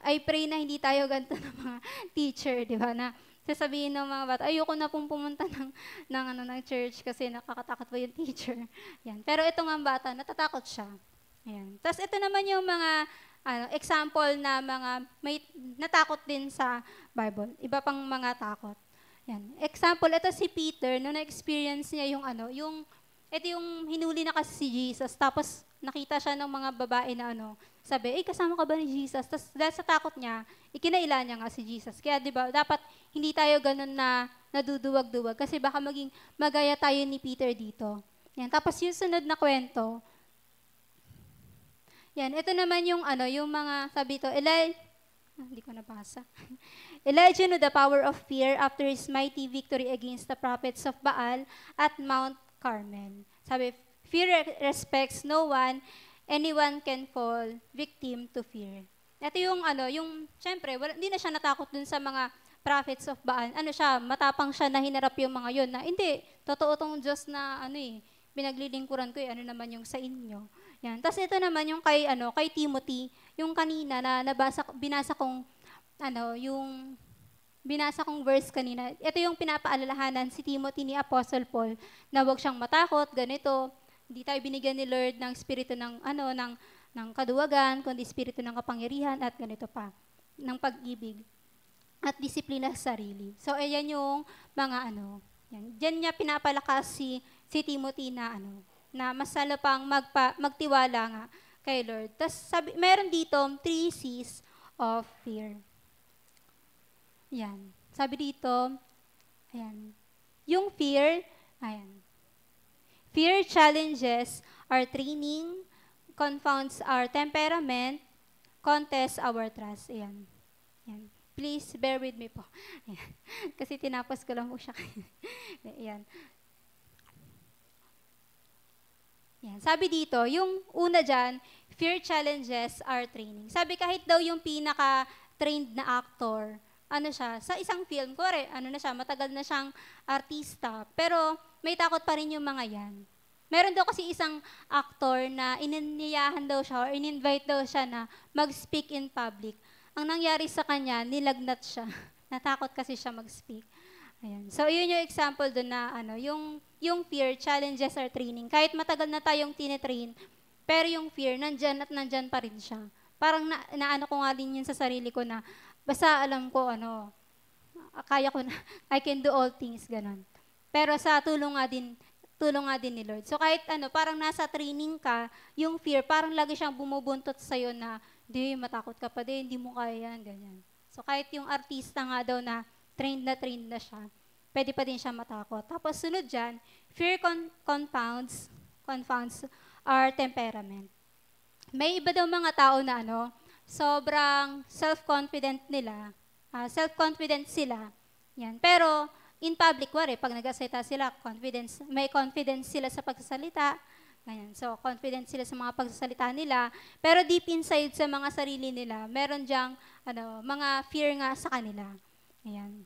I pray na hindi tayo ganito ng mga teacher, di ba, na sasabihin ng mga bata, ayoko na pong pumunta ng church kasi nakakatakot po yung teacher. Yan. Pero ito nga bata, natatakot siya. Ayan. Tapos ito naman yung mga example na mga may natakot din sa Bible. Iba pang mga takot. Yan. Example, ito si Peter, nung na-experience niya ito yung hinuli na kasi si Jesus, tapos nakita siya ng mga babae na sabi, kasama ka ba ni Jesus? Tapos dahil sa takot niya, ikinaila niya nga si Jesus. Kaya di ba, dapat hindi tayo ganun na naduduwag-duwag kasi baka maging magaya tayo ni Peter dito. Yan. Tapos yung sunod na kwento, yan, ito naman yung mga sabi ito, hindi ko nabasa. Elijah knew the power of fear after his mighty victory against the prophets of Baal at Mount Carmel. Sabi, fear respects no one, anyone can fall victim to fear. Ito yung syempre, hindi na siya natakot dun sa mga prophets of Baal. Matapang siya na hinarap yung mga yun na, hindi, totoo tong Diyos na pinaglilingkuran ko, ano naman yung sa inyo. Yan. Tapos ito naman yung kay Timothy, yung kanina na binasa kong verse kanina. Ito yung pinapaalalahanan si Timothy ni Apostle Paul na huwag siyang matakot, ganito. Hindi tayo binigyan ni Lord ng espiritu ng kaduwagan, kundi espiritu ng kapangyarihan at ganito pa, ng pag-ibig at disiplina sa sarili. So ayan yung mga yan. Diyan niya pinapalakas si Timothy na na mas lalo pang magtiwala nga kay Lord. Tapos meron dito 3 C's of fear. Yan. Sabi dito, ayan. Yung fear, ayan. Fear challenges our training, confounds our temperament, contests our trust. Ayan. Ayan. Please bear with me po. Ayan. Kasi tinapos ko lang po siya. Ayan. Yan. Sabi dito, yung una dyan, fear challenges our training. Sabi kahit daw yung pinaka-trained na actor, sa isang film, matagal na siyang artista, pero may takot pa rin yung mga yan. Meron daw kasi isang actor na ininiyahan daw siya or in-invite daw siya na mag-speak in public. Ang nangyari sa kanya, nilagnat siya. Natakot kasi siya mag-speak. Ayan. So, yun yung example doon na yung fear challenges our training. Kahit matagal na tayong tinetrain, pero yung fear, nandyan at nandyan pa rin siya. Parang naano ko nga din yun sa sarili ko na, basta alam ko, kaya ko na, I can do all things, ganon. Pero sa tulong nga din ni Lord. So kahit parang nasa training ka, yung fear, parang lagi siyang bumubuntot sa'yo na, di, matakot ka pa din, hindi mo kaya yan, ganyan. So kahit yung artista nga daw na trained na siya, pwede pa din siya matakot. Tapos sunod dyan, fear confounds our temperament. May iba daw mga tao na sobrang self-confident sila. Yan. Pero in public, pag nagsasalita sila, may confidence sila sa pagsasalita. Ganyan. So, confident sila sa mga pagsasalita nila. Pero deep inside sa mga sarili nila, meron diyang mga fear nga sa kanila. Ayan.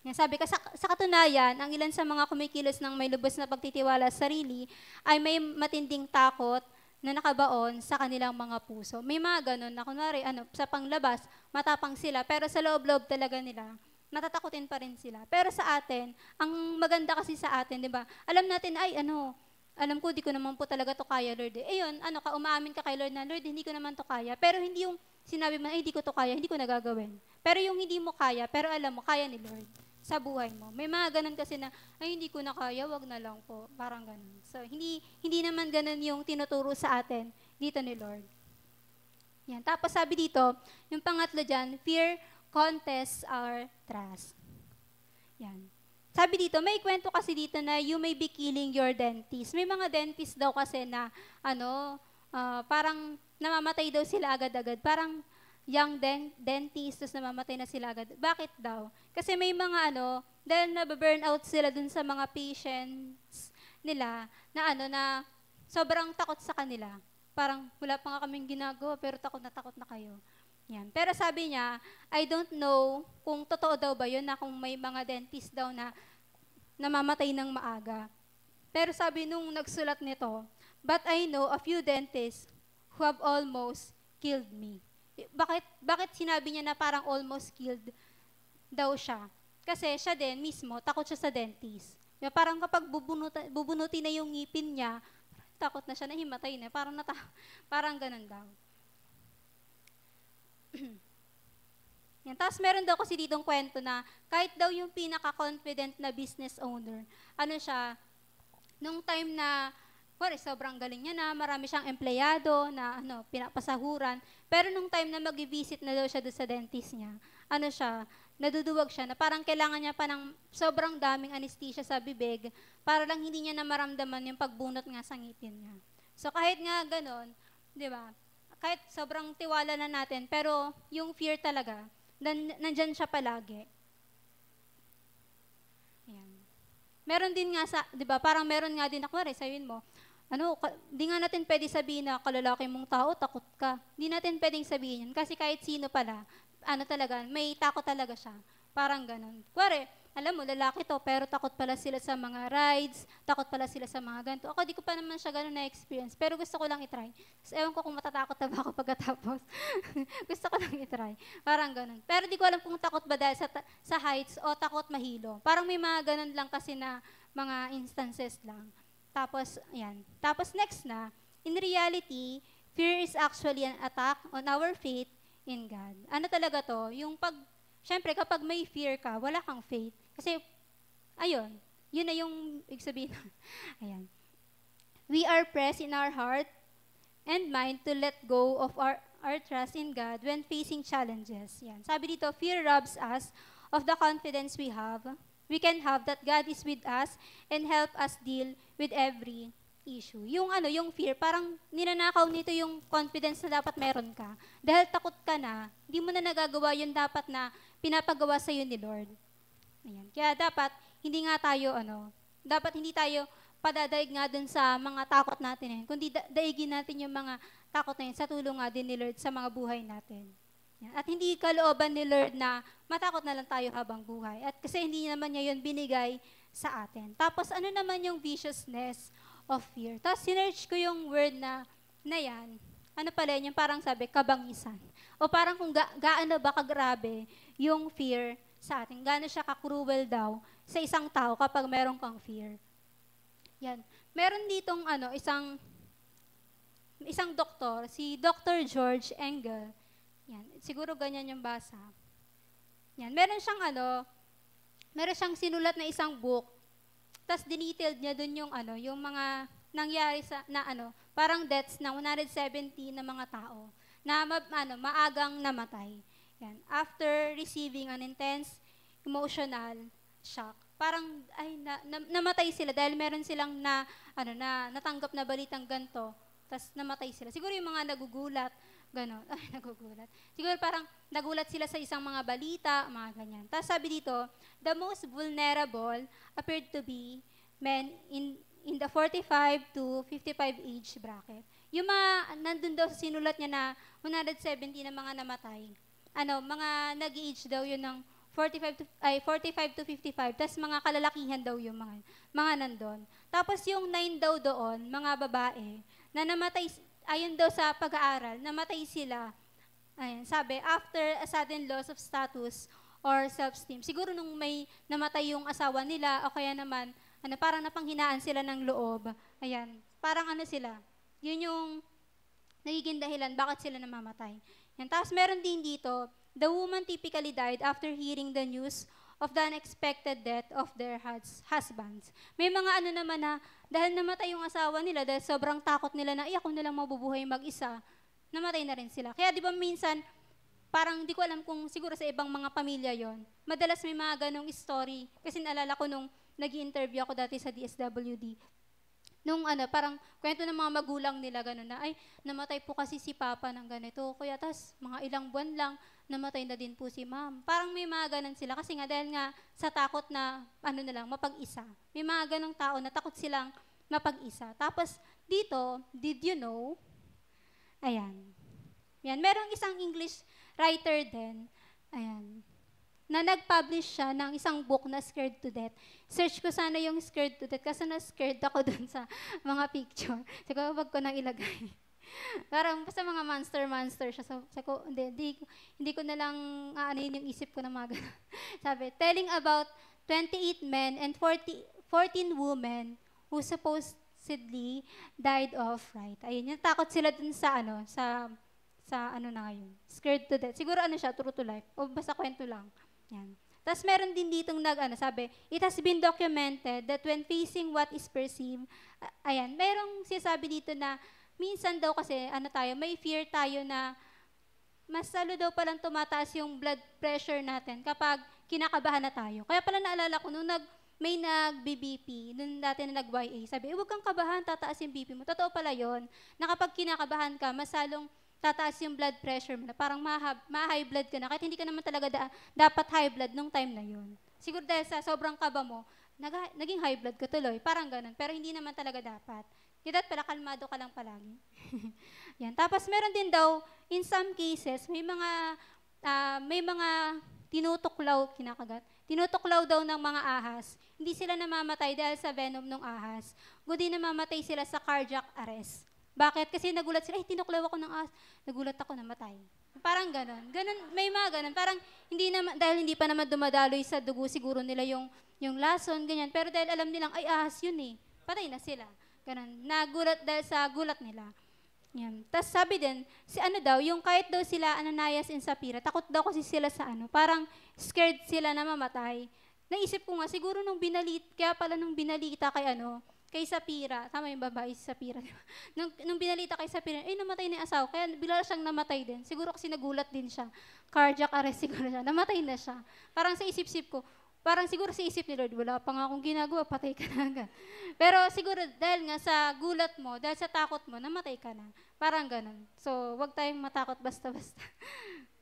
Yan, sabi ka, sa katunayan, ang ilan sa mga kumikilos ng may lubos na pagtitiwala sa sarili ay may matinding takot na nakabaon sa kanilang mga puso. May mga ganun na kunwari, sa panglabas, matapang sila, pero sa loob-loob talaga nila, natatakutin pa rin sila. Pero sa atin, ang maganda kasi sa atin, di ba, alam natin, alam ko, di ko naman po talaga to kaya, Lord. Ayun, umaamin ka kay Lord na, Lord, hindi ko naman to kaya. Pero hindi yung sinabi mo, hindi ko to kaya, hindi ko nagagawin. Pero yung hindi mo kaya, pero alam mo, kaya ni Lord sa buhay mo. May mga ganun kasi na, hindi ko na kaya, wag na lang po. Parang ganun. So, hindi naman ganun yung tinuturo sa atin dito ni Lord. Yan. Tapos sabi dito, yung pangatlo dyan, fear contests our trust. Yan. Sabi dito, may kwento kasi dito na you may be killing your dentist. May mga dentist daw kasi na, parang namamatay daw sila agad-agad. Parang young dentist, tapos namamatay na sila agad. Bakit daw? Kasi may mga dahil nababurn out sila dun sa mga patients nila, na sobrang takot sa kanila. Parang wala pa nga kaming ginagawa, pero takot na kayo. Yan. Pero sabi niya, I don't know kung totoo daw ba yun, na kung may mga dentist daw na namamatay ng maaga. Pero sabi nung nagsulat nito, but I know a few dentists who have almost killed me. Bakit sinabi niya na parang almost killed daw siya? Kasi siya din mismo, takot siya sa dentist. Parang kapag bubunutin na yung ngipin niya, takot na siya na himatay na. Parang ganun daw. Yan. Tapos meron daw kasi ditong kwento na kahit daw yung pinaka-confident na business owner, siya, nung time na sobrang galing niya na, marami siyang empleyado na pinapasahuran. Pero nung time na mag-visit na daw siya doon sa dentist niya, naduduwag siya na parang kailangan niya pa ng sobrang daming anesthesia sa bibig para lang hindi niya na maramdaman yung pagbunot nga sa ngipin niya. So kahit nga ganon, di ba, kahit sobrang tiwala na natin, pero yung fear talaga, nandyan siya palagi. Ayan. Meron din nga di ba, parang meron nga din, sabihin mo, di nga natin pwede sabihin na kalalaki mong tao, takot ka. Di natin pwedeng sabihin yan. Kasi kahit sino pala, talaga, may takot talaga siya. Parang ganun. Alam mo, lalaki to, pero takot pala sila sa mga rides, takot pala sila sa mga ganito. Ako, di ko pa naman siya ganun na-experience, pero gusto ko lang itry. Tapos ewan ko kung matatakot na ba ako pagkatapos. Gusto ko lang itry. Parang ganun. Pero di ko alam kung takot ba dahil sa heights o takot mahilo. Parang may mga ganun lang kasi na mga instances lang. Tapos, ayan. Tapos next na, in reality, fear is actually an attack on our faith in God. Talaga to? Syempre, kapag may fear ka, wala kang faith. Kasi, yun na yung ibig sabihin. Ayan. We are pressed in our heart and mind to let go of our trust in God when facing challenges. Yan. Sabi dito, fear robs us of the confidence we can have that God is with us and help us deal with every issue. Yung fear, parang ninanakaw nito yung confidence na dapat meron ka. Dahil takot ka na, hindi mo na nagagawa yung dapat na pinapagawa sa iyo ni Lord. Ayan. Kaya dapat hindi tayo padadaig nga dun sa mga takot natin. Kundi daigin natin yung mga takot na yun sa tulong nga din ni Lord sa mga buhay natin. At hindi kalooban ni Lord na matakot na lang tayo habang buhay. At kasi hindi naman niya yun binigay sa atin. Tapos ano naman yung viciousness of fear? Tapos sinerch ko yung word na yan. Pala yun? Yung parang sabi, kabangisan. O parang kung gaano ba kagrabe yung fear sa atin. Gaano siya ka-cruel daw sa isang tao kapag meron kang fear. Yan. Meron ditong isang doktor, si Dr. George Engel. Yan. Siguro ganyan yung basa. Yan, meron siyang sinulat na isang book. Tapos dinetailed niya dun yung mga nangyari parang deaths ng 170 na mga tao na maagang namatay. Yan. After receiving an intense emotional shock, parang namatay sila dahil meron silang natanggap na balitang ganto, tapos namatay sila. Siguro yung mga nagugulat, gano'n. Nagugulat. Siguro parang nagulat sila sa isang mga balita, mga ganyan. Tapos sabi dito, the most vulnerable appeared to be men in the 45 to 55 age bracket. Yung mga nandun daw sa sinulat niya na 170 na mga namatay, mga nag-age daw yun ng 45 to 55, tapos mga kalalakihan daw yung mga nandun. Tapos yung 9 daw doon, mga babae, na namatay, ayon daw sa pag-aaral, namatay sila, sabi, after a sudden loss of status or self-esteem. Siguro nung may namatay yung asawa nila, o kaya naman, parang napanghinaan sila ng loob. Ayan, parang sila, yun yung nagiging dahilan bakit sila namamatay. Yan. Tapos meron din dito, the woman typically died after hearing the news of the unexpected death of their husbands. May mga naman na, dahil namatay yung asawa nila, dahil sobrang takot nila na, ako na lang mabubuhay mag-isa, namatay na rin sila. Kaya di ba minsan, parang di ko alam kung siguro sa ibang mga pamilya yon. Madalas may mga ganong story. Kasi naalala ko nung nag-i-interview ako dati sa DSWD. Nung parang kwento ng mga magulang nila gano'n na, namatay po kasi si Papa ng ganito. Kaya tas mga ilang buwan lang, namatay na din po si Ma'am. Parang may mga ganun sila. Kasi nga dahil nga sa takot na, mapag-isa. May mga ganong tao na takot silang mapag-isa. Tapos dito, did you know? Ayan. Yan. Merong isang English writer din. Ayan. Na nag-publish siya ng isang book na Scared to Death. Search ko sana yung Scared to Death kasi na-scared ako dun sa mga picture. Siguro wag ko nang ilagay. Parang basta mga monster siya. So, hindi ko na lang aanin yung isip ko na mga ganun. Sabi, telling about 28 men and 14 women who supposedly died of fright. Ayun, yung takot sila dun sa na ngayon. Scared to Death. Siguro siya, true to life. O basta kwento lang. Yan. Tapos meron din ditong sabi, it has been documented that when facing what is perceived, merong sinasabi dito na minsan daw kasi, may fear tayo na mas lalo daw palang tumataas yung blood pressure natin kapag kinakabahan na tayo. Kaya pala naalala ko, nung may nag-BBP, nung dati na nag-YA, sabi, huwag kang kabahan, tataas yung BP mo. Totoo pala yon na kapag kinakabahan ka, mas lalong tataas yung blood pressure mo na parang ma-high blood ka na kahit hindi ka naman talaga dapat high blood nung time na yun. Siguro dahil sa sobrang kaba mo, naging high blood ka tuloy. Parang ganun. Pero hindi naman talaga dapat. Dapat pala kalmado ka lang palagi. Yan. Tapos meron din daw, in some cases, may mga tinutuklaw daw ng mga ahas. Hindi sila namamatay dahil sa venom ng ahas. Kundi namamatay sila sa cardiac arrest. Bakit? Kasi nagulat sila, tinuklaw ako ng ahas. Nagulat ako, namatay. Parang ganon. May mga ganon. Parang dahil hindi pa naman dumadaloy sa dugo siguro nila yung lason, ganyan. Pero dahil alam nilang, ahas yun eh. Patay na sila. Ganon. Nagulat dahil sa gulat nila. Yan. Tapos sabi din, yung kahit daw sila Ananias and Sapphira, takot daw kasi sila sa parang scared sila na mamatay. Naisip ko nga, siguro kaya pala nung binalita kay Sapphira, tama yung babae si Sapphira, diba? Nung binalita kay Sapphira, namatay na yung asawa, kaya bigla siyang namatay din. Siguro kasi nagulat din siya. Cardiac arrest siguro siya. Namatay na siya. Parang sa isip-isip ko, siguro sa isip ni Lord, wala pa nga akong ginagawa, patay ka na agad. Pero siguro dahil nga sa gulat mo, dahil sa takot mo, namatay ka na. Parang ganun. So, wag tayong matakot basta-basta.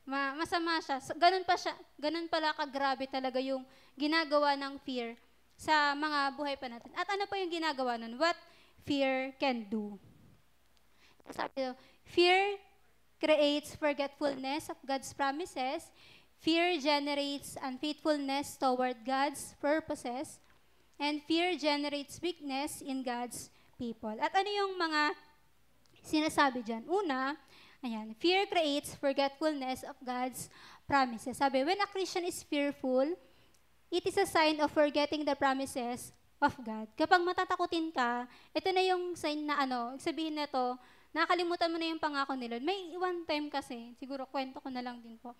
Masama siya. So, ganun pala kagrabe talaga yung ginagawa ng fear sa mga buhay pa natin. At ano pa yung ginagawa nun? What fear can do? Sabi, fear creates forgetfulness of God's promises. Fear generates unfaithfulness toward God's purposes. And fear generates weakness in God's people. At ano yung mga sinasabi dyan? Una, fear creates forgetfulness of God's promises. Sabi, when a Christian is fearful, it is a sign of forgetting the promises of God. Kapag matatakutin ka, ito na yung sign na sabihin na to, nakalimutan mo na yung pangako ni Lord. May one time kasi, siguro kwento ko na lang din po,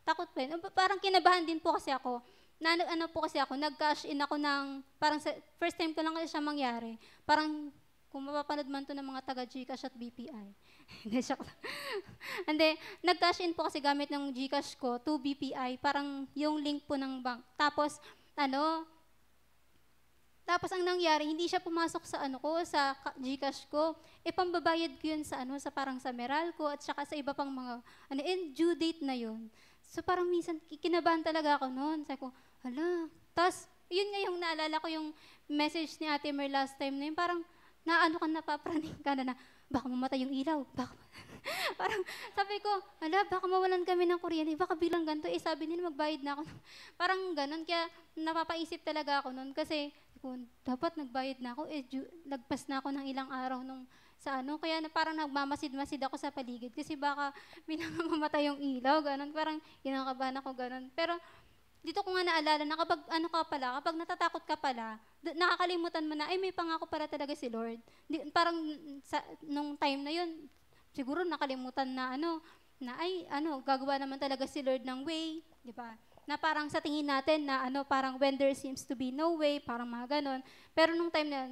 takot pa rin. Parang kinabahan din po kasi ako. Ano po kasi ako, nag-cash in ako ng, parang first time ko lang kasi siya mangyari. Parang, kung mapapanood man to ng mga taga-Gcash at BPI. Hindi, shock lang. Hindi, nag-cash in po kasi gamit ng Gcash ko to BPI, parang yung link po ng bank. Tapos, tapos ang nangyari, hindi siya pumasok sa sa GCash ko. Pambabayad ko yun sa parang sa Meralco at saka sa iba pang mga and due date na yun. So parang minsan kinabahan talaga ako noon. Sabi ko, hala. Tapos yun nga yung naalala ko yung message ni Ate Mer last time na yun, parang napapraning ka na baka mamatay yung ilaw. Parang sabi ko, baka mawalan kami ng kuryente, baka bilang ganito, sabi nila magbayad na ako. Parang ganun, kaya napapaisip talaga ako noon kasi dapat nagbayad na ako, lagpas na ako ng ilang araw kaya parang nagmamasid-masid ako sa paligid kasi baka mamatay yung ilaw, ganun, parang kinakabahan ako, ganun. Pero dito ko nga naalala na kapag natatakot ka pala, nakakalimutan mo na, may pangako pala talaga si Lord. Parang nung time na yun, siguro nakalimutan na gagawa naman talaga si Lord ng way, di ba? Na parang sa tingin natin na parang when there seems to be no way, parang mga ganon. Pero nung time na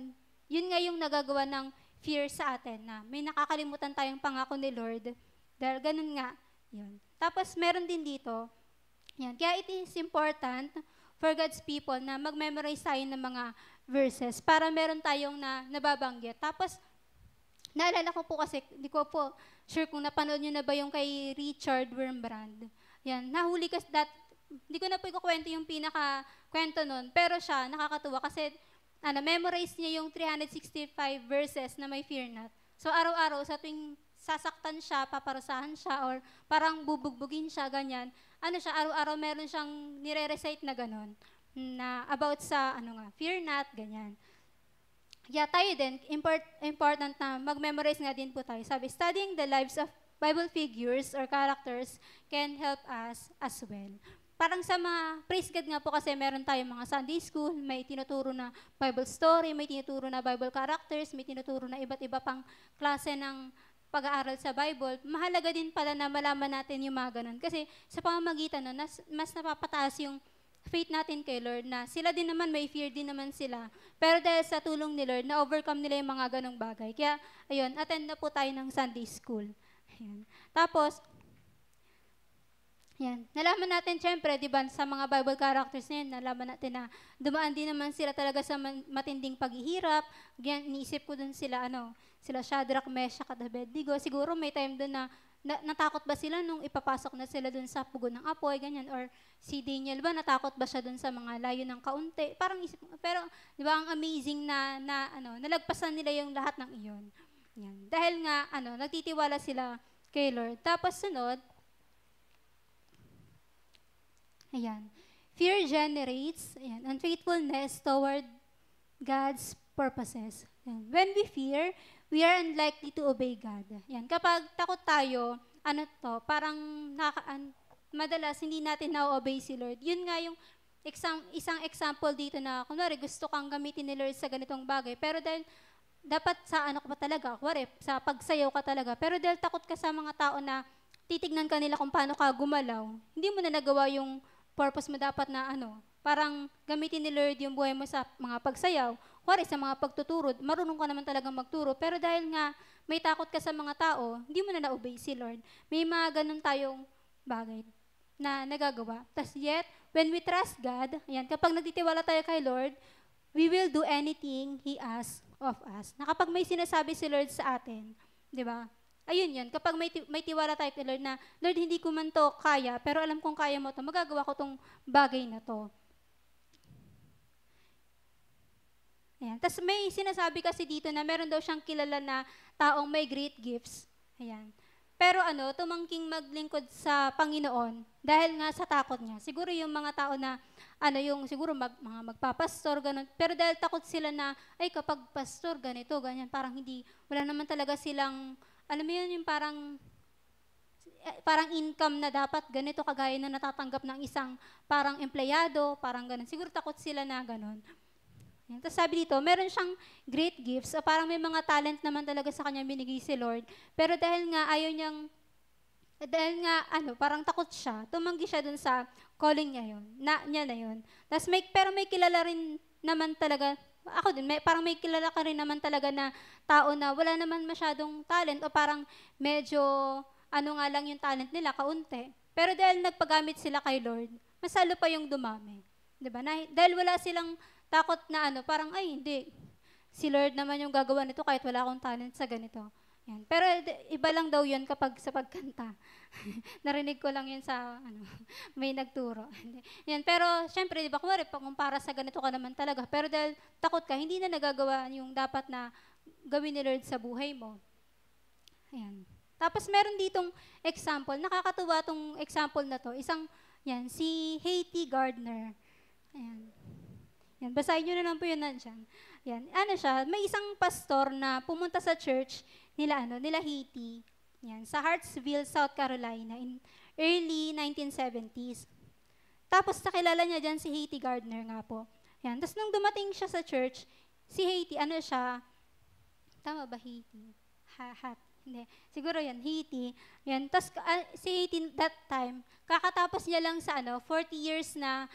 yun nga yung nagagawa ng fear sa atin na may nakakalimutan tayong pangako ni Lord. Dahil ganun nga, yun. Tapos meron din dito, yan. Kaya it is important for God's people na mag-memorize tayo ng mga verses para meron tayong nababanggit. Tapos, naalala ko po kasi, di ko po sure kung napanood nyo na ba yung kay Richard Wurmbrand. Yan, nahuli kasi hindi ko na po ikukwento yung pinaka-kwento nun, pero siya, nakakatuwa kasi memorize niya yung 365 verses na may fear not. So, araw-araw, sa tuwing sasaktan siya, paparusahan siya, or parang bubugbugin siya, ganyan, araw-araw meron siyang nire-recite na ganon, na about sa, fear not, ganyan. Kaya tayo din, important na mag-memorize nga din po tayo. Sabi, studying the lives of Bible figures or characters can help us as well. Parang sa mga praise God nga po kasi meron tayong mga Sunday school, may tinuturo na Bible story, may tinuturo na Bible characters, may tinuturo na iba't iba pang klase ng pag-aaral sa Bible. Mahalaga din pala na malaman natin yung mga ganun. Kasi sa pamamagitan nun, mas napapataas yung faith natin kay Lord na sila din naman, may fear din naman sila. Pero dahil sa tulong ni Lord, na-overcome nila yung mga ganong bagay. Kaya, ayun, attend na po tayo ng Sunday school. Ayan. Tapos, yan. Nalaman natin, syempre, di ba, sa mga Bible characters na yun, nalaman natin na dumaan din naman sila talaga sa matinding paghihirap. Yan, iniisip ko dun sila, sila Shadrach, Meshach, at Abednego. Siguro may time dun na natakot ba sila nung ipapasok na sila dun sa pugon ng apoy, ganyan, or si Daniel ba, natakot ba siya dun sa mga layo ng kaunti? Parang isip, pero, di ba, ang amazing na nalagpasan nila yung lahat ng iyon. Yan. Dahil nga, nagtitiwala sila kay Lord. Tapos sunod, ayan. Fear generates unfaithfulness toward God's purposes. Ayan. When we fear, we are unlikely to obey God. Ayan. Kapag takot tayo, parang madalas hindi natin na-obey si Lord. Yun nga yung isang example dito na, kunwari, gusto kang gamitin ni Lord sa ganitong bagay, pero dahil dapat sa ka pa talaga, kunwari, sa pagsayaw ka talaga, pero dahil takot ka sa mga tao na titignan ka nila kung paano ka gumalaw, hindi mo na nagawa yung purpose mo dapat na parang gamitin ni Lord yung buhay mo sa mga pagsayaw, kuwari sa mga pagtuturo, marunong ka naman talagang magturo, pero dahil nga may takot ka sa mga tao, hindi mo na na-obey si Lord. May mga ganun tayong bagay na nagagawa. Tas yet, when we trust God, ayan, kapag nagtitiwala tayo kay Lord, we will do anything He asks of us. Na kapag may sinasabi si Lord sa atin, di ba? Ayun yun, kapag may tiwala tayo kay Lord na, Lord, hindi ko man to kaya, pero alam kong kaya mo to, magagawa ko tong bagay na to. Ayan. Tapos may sinasabi kasi dito na meron daw siyang kilala na taong may great gifts. Ayan. Pero tumangking maglingkod sa Panginoon dahil nga sa takot niya. Siguro yung mga tao na, siguro mga magpapastor, ganun. Pero dahil takot sila na, kapag pastor, ganito, ganyan, parang wala naman talaga silang, alam mo yun, yung parang income na dapat ganito kagaya na natatanggap ng isang parang empleyado, parang ganun. Siguro takot sila na ganun. Yan. Tapos sabi dito, meron siyang great gifts, parang may mga talent naman talaga sa kanya binigay si Lord. Pero dahil nga ayaw niyang, dahil nga, parang takot siya, tumanggi siya dun sa calling niya yun, niya na yun. Tapos pero may kilala rin naman talaga, ako din, parang may kilala ka rin naman talaga na tao na wala naman masyadong talent o parang medyo, nga lang yung talent nila, kaunti. Pero dahil nagpagamit sila kay Lord, mas lalo pa yung dumami. Diba? Dahil wala silang takot na parang, ay, hindi. Si Lord naman yung gagawa nito kahit wala akong talent sa ganito. Yan. Pero iba lang daw yun kapag sa pagkanta. Narinig ko lang yun sa, may nagturo. Yan. Pero, syempre, di ba, kung para sa ganito ka naman talaga, pero dahil takot ka, hindi na nagagawa yung dapat na gawin ni Lord sa buhay mo. Ayan. Tapos, meron ditong example. Nakakatuwa tong example na to. Si Haiti Gardner. Ayan. Yan. Basahin nyo na lang po yun nandyan. Yan. May isang pastor na pumunta sa church nila Haiti, yan, sa Hartsville, South Carolina, in early 1970s. Tapos nakilala niya dyan si Haiti Gardner nga po. Yan. Tapos nung dumating siya sa church, si Haiti, tama ba Haiti? Hindi. Siguro yan, Haiti. Yan. Tapos si Haiti that time, kakatapos niya lang sa 40 years na,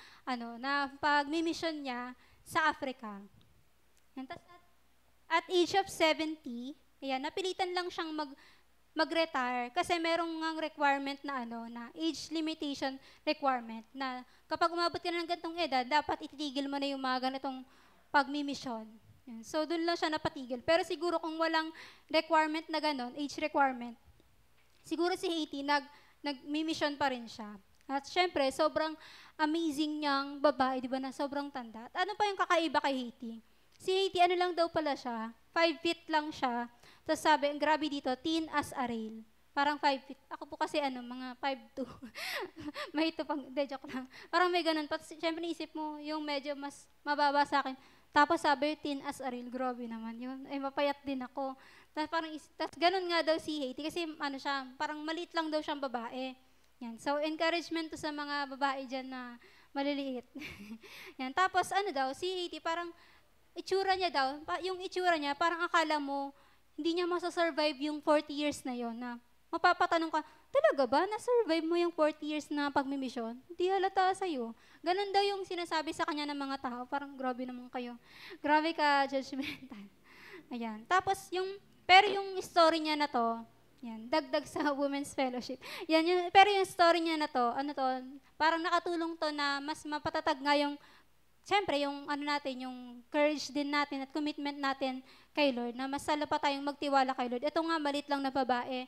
na pagmi-mission niya sa Africa. Yan. Tapos at age of 70, ayan, napilitan lang siyang mag-retire kasi merong ngang requirement na na age limitation requirement na kapag umabot ka na ng ganitong edad, dapat itigil mo na yung mga ganitong pagmi-mission. Yan. So, doon lang siya napatigil. Pero siguro kung walang requirement na ganon, age requirement, siguro si Haiti, nag-mission pa rin siya. At syempre, sobrang amazing niyang babae, di ba, na sobrang tanda. At ano pa yung kakaiba kay Haiti? Si Haiti, lang daw pala siya, 5 feet lang siya. Tapos sabi, ang grabe dito, thin as a rail. Parang 5 feet. Ako po kasi mga 5'2". May ito pang, joke lang. Parang may ganun. Siyempre naisip mo, yung medyo mas mababa sa akin. Tapos sabi, thin as a rail. Grabe naman yun. Mapayat din ako. Tapos ganun nga daw si Haiti. Kasi parang maliit lang daw siyang babae. Yan. So, encouragement to sa mga babae dyan na maliliit. Yan. Tapos si Haiti parang, yung itsura niya, parang akala mo, hindi niya masasurvive yung 40 years na yon na mapapatanong ka, talaga ba, na-survive mo yung 40 years na pagmimisyon? Hindi halata sa'yo. Ganun daw yung sinasabi sa kanya ng mga tao, parang grabe naman kayo. Grabe ka, judgmental. Ayan. Tapos, pero yung story niya na to, yan, dagdag sa Women's Fellowship. Yan, pero yung story niya na to, parang nakatulong to na mas mapatatag nga yung siyempre, yung yung courage din natin at commitment natin kay Lord, na mas lalo pa tayong magtiwala kay Lord. Ito nga, malit lang na babae,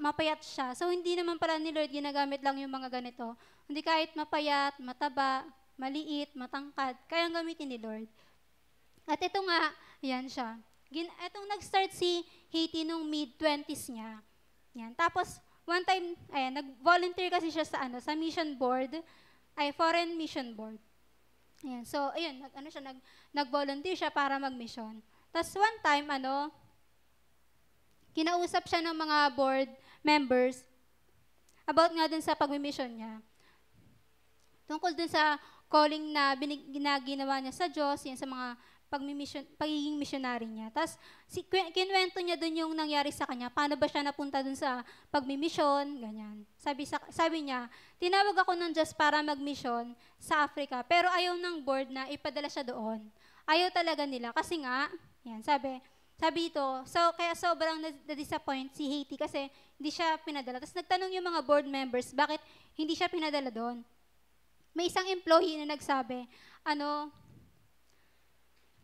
mapayat siya. So, hindi naman pala ni Lord ginagamit lang yung mga ganito. Hindi kahit mapayat, mataba, maliit, matangkad, kayang gamitin ni Lord. At ito nga, yan siya. Itong nag-start si Haiti nung mid-20s niya. Yan. Tapos, one time, nag-volunteer kasi siya sa mission board, foreign mission board. Ayan. So, ayun, nag-volunteer siya para mag-mission. Tapos one time, kinausap siya ng mga board members about nga dun sa pag-mission niya. Tungkol dun sa calling na ginawa niya sa Diyos, yan sa mga pagiging missionary niya. Tapos, kinwento niya dun yung nangyari sa kanya, paano ba siya napunta dun sa pagmimission, ganyan. Sabi niya, tinawag ako ng Diyos para magmission sa Africa, pero ayaw ng board na ipadala siya doon. Ayaw talaga nila, kasi nga, yan, sabi ito, kaya sobrang na-disappoint si Haiti kasi hindi siya pinadala. Tapos nagtanong yung mga board members, bakit hindi siya pinadala doon? May isang employee na nagsabi,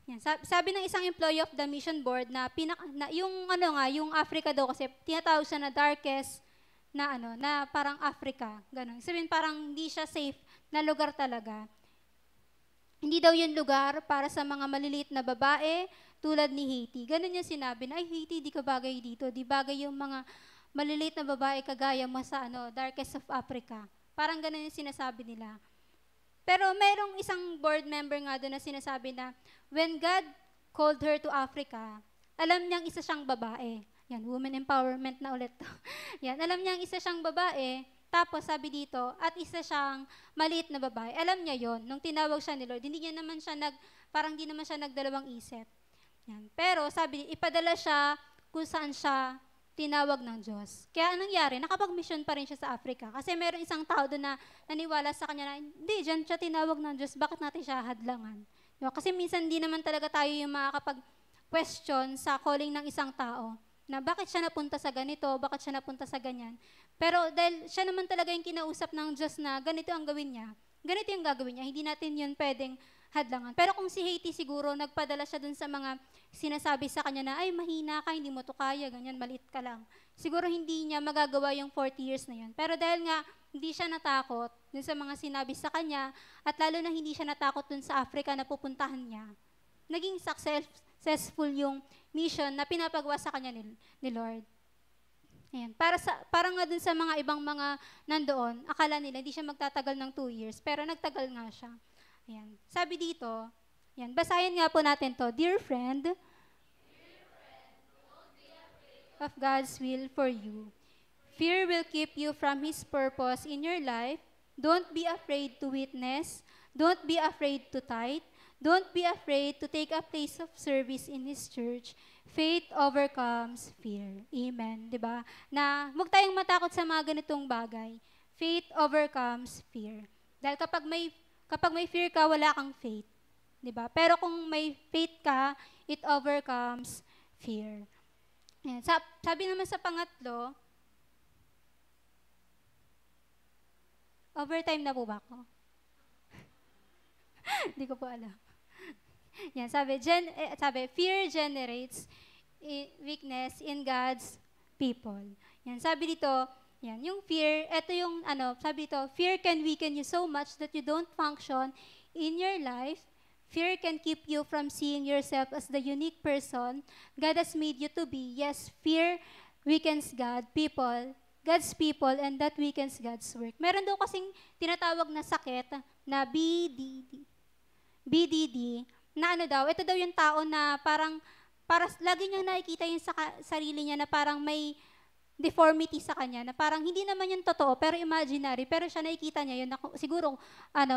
yan, sabi ng isang employee of the mission board na yung Africa daw kasi tinatawag siya na darkest na parang Africa, ganun. Sabihin parang hindi siya safe na lugar talaga. Hindi daw yun lugar para sa mga maliliit na babae tulad ni Haiti. Ganun yung sinabi na, ay Haiti, di ka bagay dito. Di bagay yung mga maliliit na babae kagaya mo sa darkest of Africa. Parang ganun yung sinasabi nila. Pero mayroong isang board member nga doon na sinasabi na when God called her to Africa, alam niyang isa siyang babae. Yan, women empowerment na ulit to. Yan, alam niyang isa siyang babae, tapos sabi dito, at isa siyang maliit na babae. Alam niya yon nung tinawag siya ni Lord. Hindi naman siya nagdalawang isip. Yan. Pero sabi, ipadala siya kung saan siya tinawag ng Diyos. Kaya anong nangyari? Nakapag-mission pa rin siya sa Africa. Kasi meron isang tao doon na naniwala sa kanya na, hindi, dyan siya tinawag ng Diyos, bakit natin siya hadlangan? Diba? Kasi minsan hindi naman talaga tayo yung makakapag-question sa calling ng isang tao na bakit siya napunta sa ganito, bakit siya napunta sa ganyan. Pero dahil siya naman talaga yung kinausap ng Diyos na ganito ang gawin niya, ganito yung gagawin niya, hindi natin yun pwedeng hadlangan. Pero kung si Haiti siguro, nagpadala siya dun sa mga sinasabi sa kanya na, ay, mahina ka, hindi mo to kaya, ganyan, maliit ka lang. Siguro hindi niya magagawa yung 40 years na yun. Pero dahil nga, hindi siya natakot dun sa mga sinabi sa kanya, at lalo na hindi siya natakot dun sa Africa na pupuntahan niya, naging successful yung mission na pinapagawa sa kanya ni Lord. Ayan. Para nga dun sa mga ibang mga nandoon, akala nila hindi siya magtatagal ng 2 years, pero nagtagal nga siya. Ayan. Sabi dito, ayan, basahin nga po natin to. Dear friend, of God's will for you. Fear will keep you from His purpose in your life. Don't be afraid to witness. Don't be afraid to tithe. Don't be afraid to take a place of service in His church. Faith overcomes fear. Amen. Diba? Na huwag tayong matakot sa mga ganitong bagay. Faith overcomes fear. Dahil kapag may fear ka, wala kang faith. Diba? Pero kung may faith ka, it overcomes fear. Ayan. Sabi naman sa pangatlo, overtime na po ba ako? Hindi ko po alam. Yan, sabi, fear generates weakness in God's people. Yan, sabi dito, yan, yung fear, ito yung, sabi dito, fear can weaken you so much that you don't function in your life. Fear can keep you from seeing yourself as the unique person God has made you to be. Yes, fear weakens God's people, and that weakens God's work. Meron daw kasing tinatawag na sakit na BDD, na ito daw yung tao na para lagi niyang nakikita yung sarili niya na parang may deformity sa kanya, na parang hindi naman yung totoo, pero imaginary, pero siya nakikita niya yun, na siguro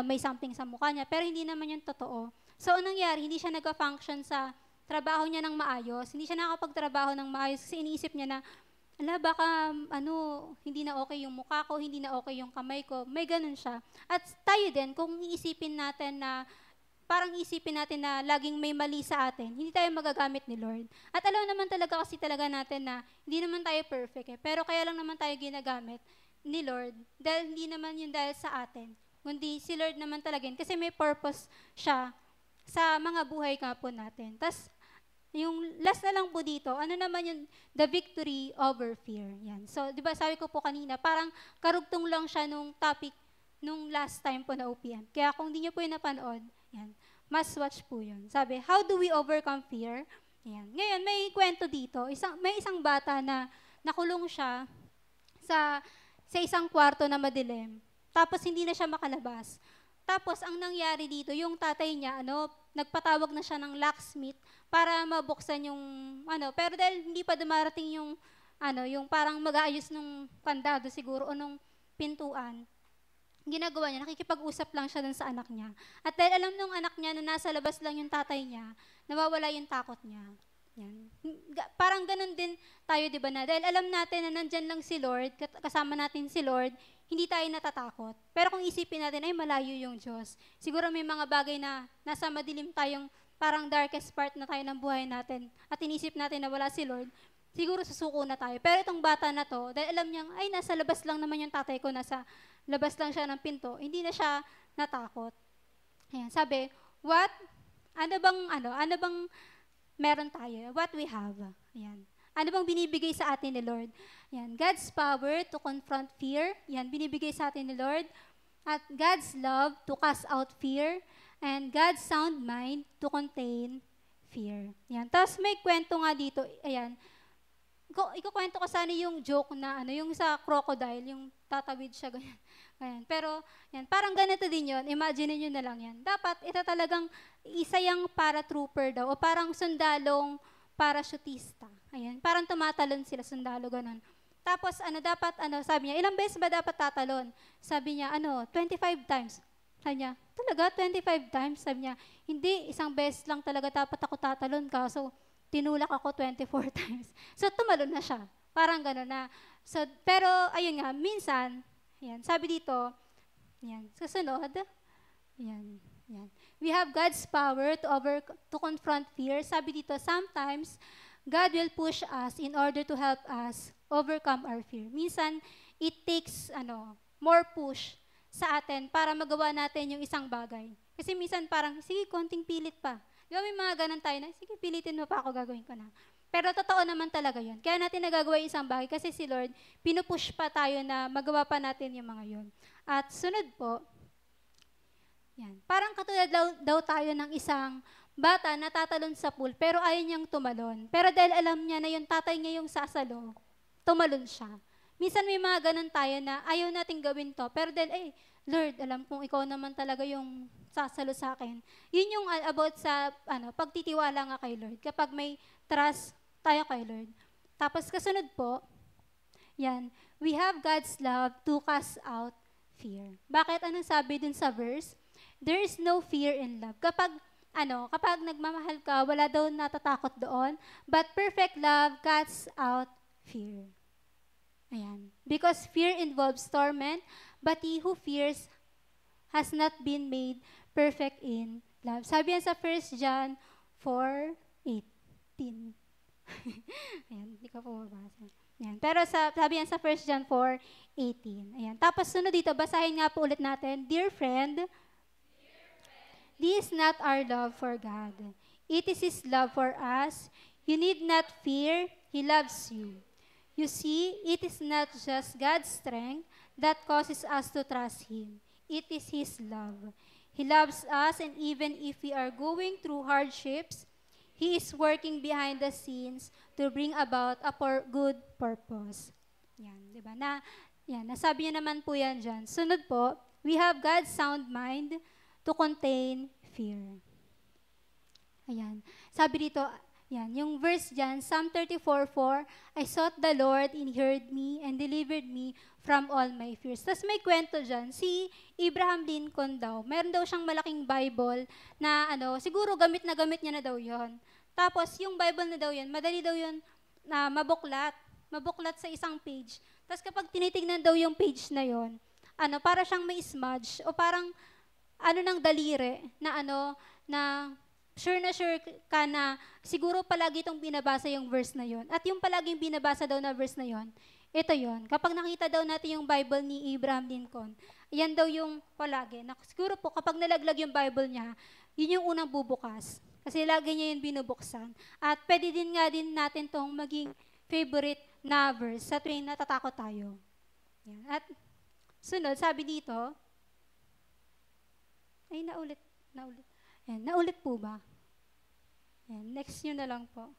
may something sa mukha niya, pero hindi naman yung totoo. So, anong nangyari? Hindi siya nag-function sa trabaho niya ng maayos, hindi siya nakakapagtrabaho ng maayos kasi iniisip niya na, baka hindi na okay yung mukha ko, hindi na okay yung kamay ko, may ganun siya. At tayo din, kung isipin natin na laging may mali sa atin, hindi tayo magagamit ni Lord. At alam naman talaga natin na hindi naman tayo perfect pero kaya lang naman tayo ginagamit ni Lord dahil hindi naman yun dahil sa atin, kundi si Lord naman talaga yun, kasi may purpose siya sa mga buhay nga po natin. Tas yung last na lang po dito, naman yung the victory over fear. Yan. So, di ba sabi ko po kanina, parang karugtong lang siya nung topic nung last time po na UPN. Kaya kung hindi niyo po yung napanood, yan, must watch po yun. Sabi, how do we overcome fear? Yan. Ngayon, may kwento dito. May isang bata na nakulong siya sa isang kwarto na madilim. Tapos hindi na siya makalabas. Tapos ang nangyari dito, yung tatay niya, nagpatawag na siya ng locksmith para mabuksan yung, pero dahil hindi pa dumarating yung, yung parang mag-aayos nung kandado siguro o nung pintuan, ginagawa niya, nakikipag-usap lang siya dun sa anak niya. At dahil alam nung anak niya na nasa labas lang yung tatay niya, nawawala yung takot niya. Yan. Parang ganun din tayo, di ba na? Dahil alam natin na nandyan lang si Lord, kasama natin si Lord, hindi tayo natatakot. Pero kung isipin natin, ay malayo yung Diyos. Siguro may mga bagay na nasa madilim tayong parang darkest part na tayo ng buhay natin at inisip natin na wala si Lord, siguro susuko na tayo. Pero itong bata na to, dahil alam niyang, ay nasa labas lang naman yung tatay ko, nasa labas lang siya ng pinto, hindi na siya natakot. Ayan, sabi, ano bang meron tayo? What we have. Ayan. Ano bang binibigay sa atin ni Lord? Ayan, God's power to confront fear. Ayan, binibigay sa atin ni Lord. At God's love to cast out fear. And God's sound mind to contain fear. Ayan. Tapos may kwento nga dito. Ayan. Ikukwento ko sana yung joke na yung sa crocodile, yung tatawid siya ganyan. Ayan. Pero yan, parang ganito din yun. Imagine niyo na lang yan. Dapat ito talagang isa yung paratrooper daw o parang sundalong parachutista. Ayan. Parang tumatalon sila, sundalo ganun. Tapos sabi niya, ilang beses ba dapat tatalon? Sabi niya, 25 times. Sabi niya, talaga 25 times? Sabi niya, hindi, isang beses lang talaga dapat ako tatalon, kaso tinulak ako 24 times. So, tumalon na siya. Parang gano'n na. So, pero, ayun nga, minsan, yan, sabi dito, yan, susunod, yan, yan. We have God's power to confront fear. Sabi dito, sometimes, God will push us in order to help us overcome our fear. Minsan, it takes, more push sa atin para magawa natin yung isang bagay. Kasi minsan parang, sige, konting pilit pa. Di ba may mga ganun tayo na, sige, pilitin mo pa ako, gagawin ko na. Pero totoo naman talaga yun. Kaya natin nagagawa yung isang bagay kasi si Lord, pinupush pa tayo na magawa pa natin yung mga yun. At sunod po, yan. Parang katulad daw tayo ng isang bata na tatalon sa pool, pero ayaw niyang tumalon. Pero dahil alam niya na yung tatay niya yung sasalo, tumalon siya. Minsan may mga ganun tayo na ayaw nating gawin to, pero dahil, Lord, alam kong ikaw naman talaga yung sasalo sa akin. Yun yung about sa pagtitiwala nga kay Lord. Kapag may trust tayo kay Lord. Tapos kasunod po, yan, we have God's love to cast out fear. Bakit? Anong sabi dun sa verse? There is no fear in love. Kapag nagmamahal ka, wala daw natatakot doon, but perfect love casts out fear. Ayan. Because fear involves torment, but he who fears has not been made perfect in love. Sabi yan sa 1 John 4:18. Ayan, hindi ko po mabasa. Ayan. Pero sabi yan sa 1 John 4:18. Ayan. Tapos sunod dito, basahin nga po ulit natin. Dear friend, this is not our love for God. It is His love for us. You need not fear. He loves you. You see, it is not just God's strength that causes us to trust Him. It is His love. He loves us, and even if we are going through hardships, He is working behind the scenes to bring about a good purpose. Yan, di ba? Nasabi niya naman po yan dyan. Sunod po, we have God's sound mind to contain fear. Ayan. Sabi dito, yan, yung verse dyan, Psalm 34:4, I sought the Lord and He heard me and delivered me from all my fears. Tapos may kwento dyan, si Abraham Lincoln daw, meron daw siyang malaking Bible na siguro gamit niya na daw yon. Tapos yung Bible na daw yun, madali daw yun na mabuklat sa isang page. Tapos kapag tinitignan daw yung page na yon, para siyang may smudge o parang ng daliri na na sure ka na siguro palagi itong binabasa yung verse na yon. At yung palaging binabasa daw na verse na yon, ito yon. Kapag nakita daw natin yung Bible ni Abraham Lincoln, yan daw yung palagi. Siguro po kapag nalaglag yung Bible niya, yun yung unang bubukas. Kasi lagi niya yung binubuksan. At pwede din nga din natin tong maging favorite na verse sa tuwing natatakot tayo. Yan. At sunod, sabi dito, ay naulit. Yan, naulit po ba? Yan, next nyo na lang po.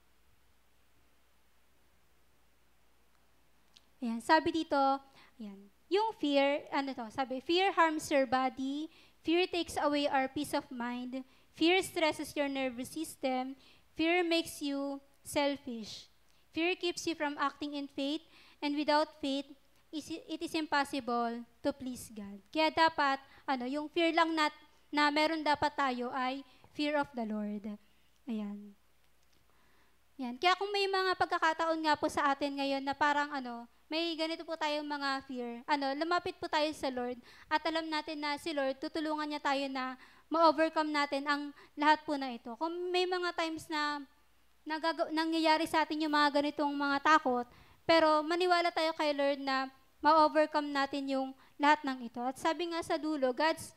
Yan, sabi dito, yan, yung fear, sabi, fear harms your body, fear takes away our peace of mind, fear stresses your nervous system, fear makes you selfish, fear keeps you from acting in faith, and without faith, it is impossible to please God. Kaya dapat, yung fear lang na meron dapat tayo ay fear of the Lord. Ayan. Yan. Kaya kung may mga pagkakataon nga po sa atin ngayon na parang may ganito po tayong mga fear, lumapit po tayo sa Lord at alam natin na si Lord, tutulungan niya tayo na ma-overcome natin ang lahat po na ito. Kung may mga times na nangyayari sa atin yung mga ganitong mga takot, pero maniwala tayo kay Lord na ma-overcome natin yung lahat ng ito. At sabi nga sa dulo, God's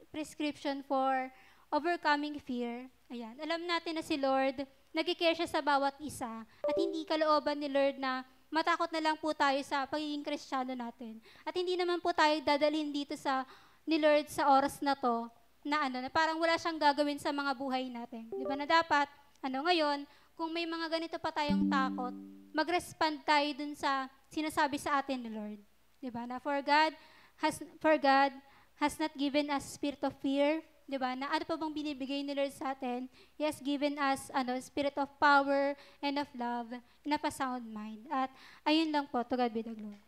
prescription for overcoming fear. Ayan. Alam natin na si Lord, nag-care siya sa bawat isa at hindi kalooban ni Lord na matakot na lang po tayo sa pagiging Kristiyano natin. At hindi naman po tayo dadalhin dito ni Lord sa oras na to na parang wala siyang gagawin sa mga buhay natin. Di ba na dapat, ngayon, kung may mga ganito pa tayong takot, mag-respond tayo dun sa sinasabi sa atin ni Lord. Di ba? Na for God has not given us spirit of fear, di ba? Na ano pa bang binibigay ni Lord sa atin? He has given us spirit of power and of love and of a sound mind. At ayun lang po, to God be the glory.